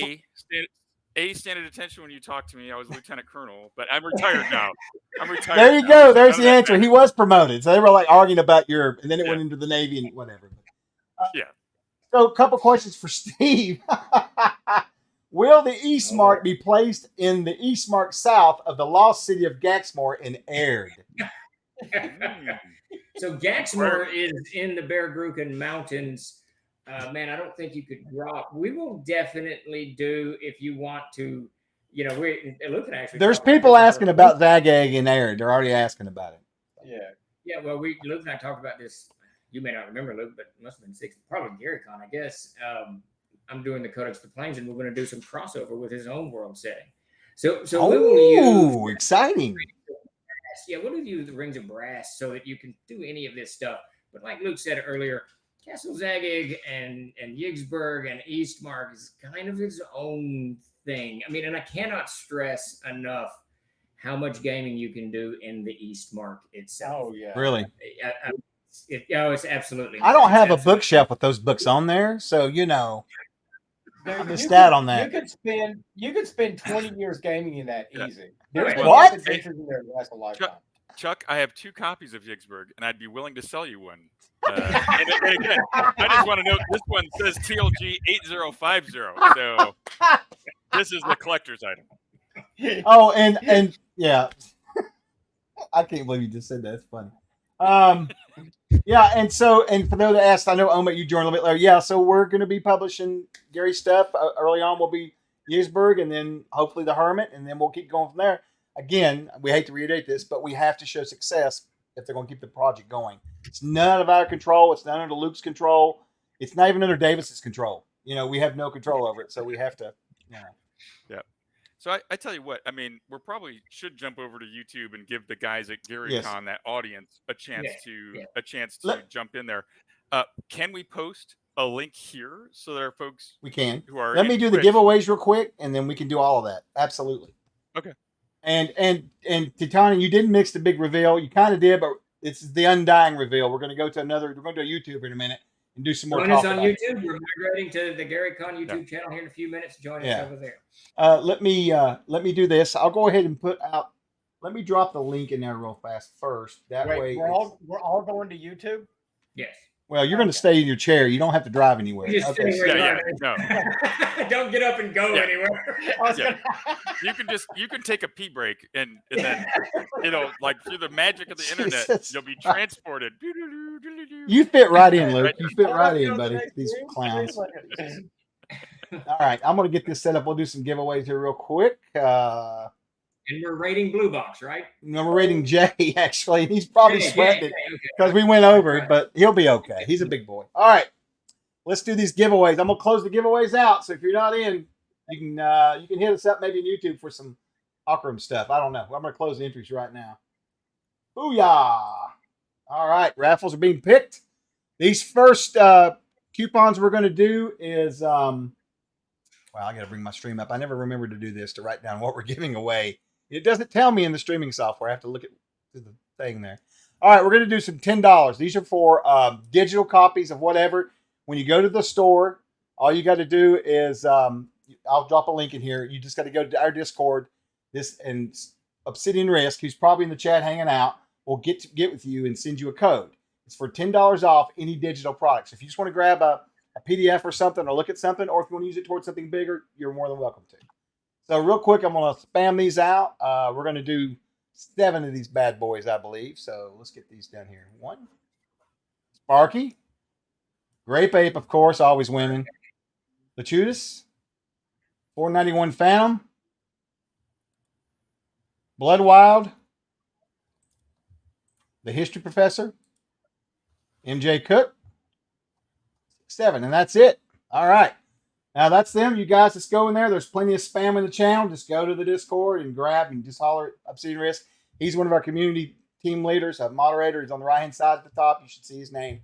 stand at attention when you talk to me. I was Lieutenant Colonel, but I'm retired now. There you go. There's the answer. He was promoted, so they were like arguing about Europe, and then it went into the Navy and whatever. Yeah. So, a couple questions for Steve. Will the East Mark be placed in the East Mark south of the lost city of Gaxmore and aired? So Gaxmore is in the Bear Gruken Mountains. Man, I don't think you could drop. We will definitely do if you want to. We're looking actually. There's people asking about Zagag and aired. They're already asking about it. Yeah. Yeah. Well, Luke and I talked about this. You may not remember, Luke, but it must have been probably GaryCon, I guess. I'm doing the Codex of the Plains, and we're going to do some crossover with his own world setting. So we will use Oh, exciting. yeah, we'll use the rings of brass so that you can do any of this stuff. But like Luke said earlier, Castle Zagig and Yigsburg and Eastmark is kind of its own thing. I mean, and I cannot stress enough how much gaming you can do in the Eastmark itself. Oh yeah. Really? It's absolutely. I don't have a absolutely. bookshelf with those books on there, so you know. Dude, I missed out on that. You could spend 20 years gaming in that easy. There's What? adventures in there that last a lifetime. Chuck, I have 2 copies of Yigsburg, and I'd be willing to sell you one. And again, I just want to note this one says TLG 8050, so this is the collector's item. Oh, and yeah, I can't believe you just said that. It's funny. Yeah, and for those that asked, I know Oma, you joined a little bit later. Yeah, so we're going to be publishing Gary's stuff. Early on will be Yigsburg, and then hopefully the Hermit, and then we'll keep going from there. Again, we hate to reiterate this, but we have to show success if they're going to keep the project going. It's none of our control. It's none under Luke's control. It's not even under Davis's control. You know, we have no control over it, so we have to, you know. Yeah. So I tell you what, I mean, we probably should jump over to YouTube and give the guys at GaryCon, that audience, a chance to jump in there. Can we post a link here so there are folks we can who are let me do the giveaways real quick, and then we can do all of that. Absolutely. Okay. And Titania, you didn't mix the big reveal. You kind of did, but it's the undying reveal. We're going to go to we're going to do a YouTube in a minute and do some more. Join us on YouTube. We're migrating to the GaryCon YouTube channel here in a few minutes. Join us over there. Let me do this. I'll go ahead and put out. Let me drop the link in there real fast first. That way, we're all going to YouTube. Yes. Well, you're going to stay in your chair. You don't have to drive anywhere. Okay. No. Don't get up and go anywhere. You can take a pee break and then like through the magic of the internet, you'll be transported. You fit right in, Luke. You fit right in, buddy. These clowns. All right, I'm going to get this set up. We'll do some giveaways here real quick. And we're rating Blue Box, right? No, we're rating Jay, actually. He's probably sweating it because we went over it, but he'll be okay. He's a big boy. All right, let's do these giveaways. I'm going to close the giveaways out, so if you're not in, you can hit us up maybe on YouTube for some Akram stuff. I don't know. I'm going to close the entries right now. Booyah! All right, raffles are being picked. These first coupons we're going to do is, well, I got to bring my stream up. I never remember to do this, to write down what we're giving away. It doesn't tell me in the streaming software. I have to look at the thing there. All right, we're going to do some $10. These are for digital copies of whatever. When you go to the store, all you got to do is, I'll drop a link in here. You just got to go to our Discord. And Obsidian Risk, who's probably in the chat hanging out, will get with you and send you a code. It's for $10 off any digital products. If you just want to grab a PDF or something, or look at something, or if you want to use it towards something bigger, you're more than welcome to. So real quick, I'm going to spam these out. We're going to do 7 of these bad boys, I believe. So let's get these down here. 1. Sparky. Grape Ape, of course, always winning. The Chudas. 491 Phantom. Blood Wild. The History Professor. MJ Cook. 7, and that's it. All right. Now that's them. You guys just go in there. There's plenty of spam in the channel. Just go to the Discord and grab and just holler at Obsidian Risk. He's one of our community team leaders, a moderator. He's on the right-hand side at the top. You should see his name.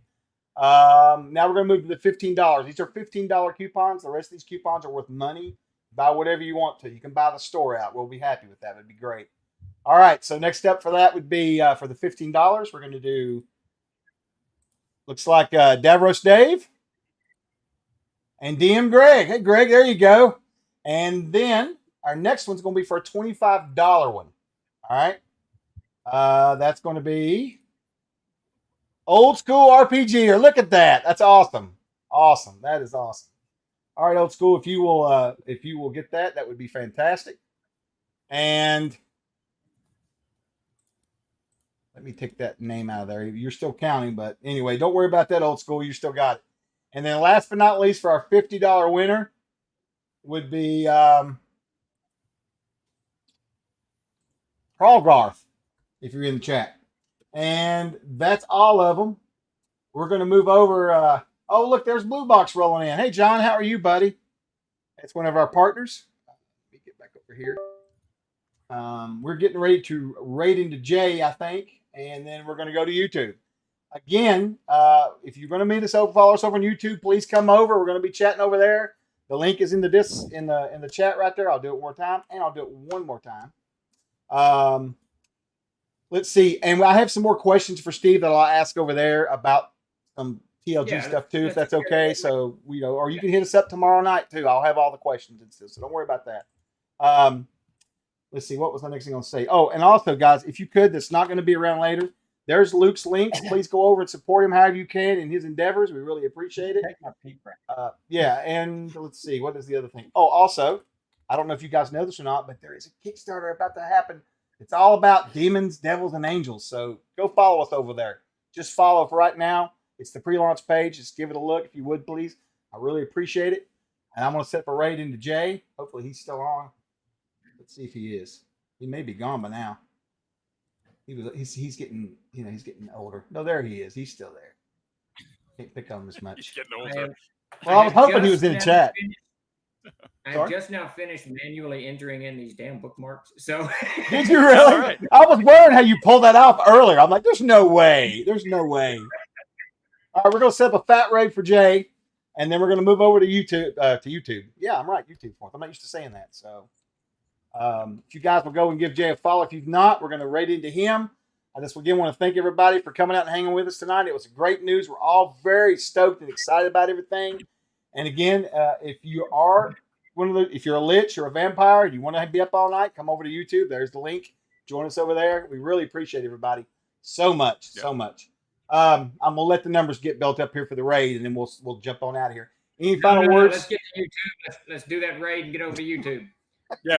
Now we're going to move to the $15. These are $15 coupons. The rest of these coupons are worth money. Buy whatever you want to. You can buy the store out. We'll be happy with that. It'd be great. All right. So next step for that would be for the $15. We're going to do, looks like Davros Dave. And DM Greg. Hey, Greg, there you go. And then our next one's going to be for a $25 one. All right. That's going to be Old School RPG. Look at that. That's awesome. Awesome. That is awesome. All right, Old School, if you will get that, that would be fantastic. And let me take that name out of there. You're still counting, but anyway, don't worry about that, Old School. You still got it. And then last but not least, for our $50 winner would be Garth, if you're in the chat. And that's all of them. We're going to move over. Oh, look, there's Blue Box rolling in. Hey, John, how are you, buddy? That's one of our partners. Let me get back over here. We're getting ready to raid into Jay, I think, and then we're going to go to YouTube. Again, if you're going to meet us over, follow us over on YouTube, please come over. We're going to be chatting over there. The link is in the chat right there. I'll do it one more time, and I'll do it one more time. Let's see, and I have some more questions for Steve that I'll ask over there about some TLG stuff too, if that's okay. So or you can hit us up tomorrow night too. I'll have all the questions and stuff, so don't worry about that. Let's see, what was the next thing I'll say? Oh, and also, guys, if you could, that's not going to be around later. There's Luke's links. Please go over and support him however you can in his endeavors. We really appreciate it. Yeah, and let's see, what is the other thing? Oh, also, I don't know if you guys know this or not, but there is a Kickstarter about to happen. It's all about demons, devils, and angels. So go follow us over there. Just follow for right now. It's the pre-launch page. Just give it a look if you would, please. I really appreciate it. And I'm going to set the raid into Jay. Hopefully he's still on. Let's see if he is. He may be gone by now. He's getting older. No, there he is. He's still there. Can't pick on him as much. He's getting older. Well, I was hoping he was in the chat. I've just now finished manually entering in these damn bookmarks. So did you really? Right. I was wondering how you pulled that off earlier. I'm like, there's no way. There's no way. All right, we're gonna set up a fat raid for Jay, and then we're gonna move over to YouTube. Yeah, I'm right. YouTube fourth. I'm not used to saying that. So, if you guys will go and give Jay a follow. If you've not, we're gonna raid into him. I just again want to thank everybody for coming out and hanging with us tonight. It was great news. We're all very stoked and excited about everything. And again, if you are if you're a lich or a vampire, you want to be up all night, come over to YouTube. There's the link. Join us over there. We really appreciate everybody so much, so much. I'm gonna let the numbers get built up here for the raid, and then we'll jump on out of here. Any final words? Let's get to YouTube. Let's do that raid and get over to YouTube. Yeah,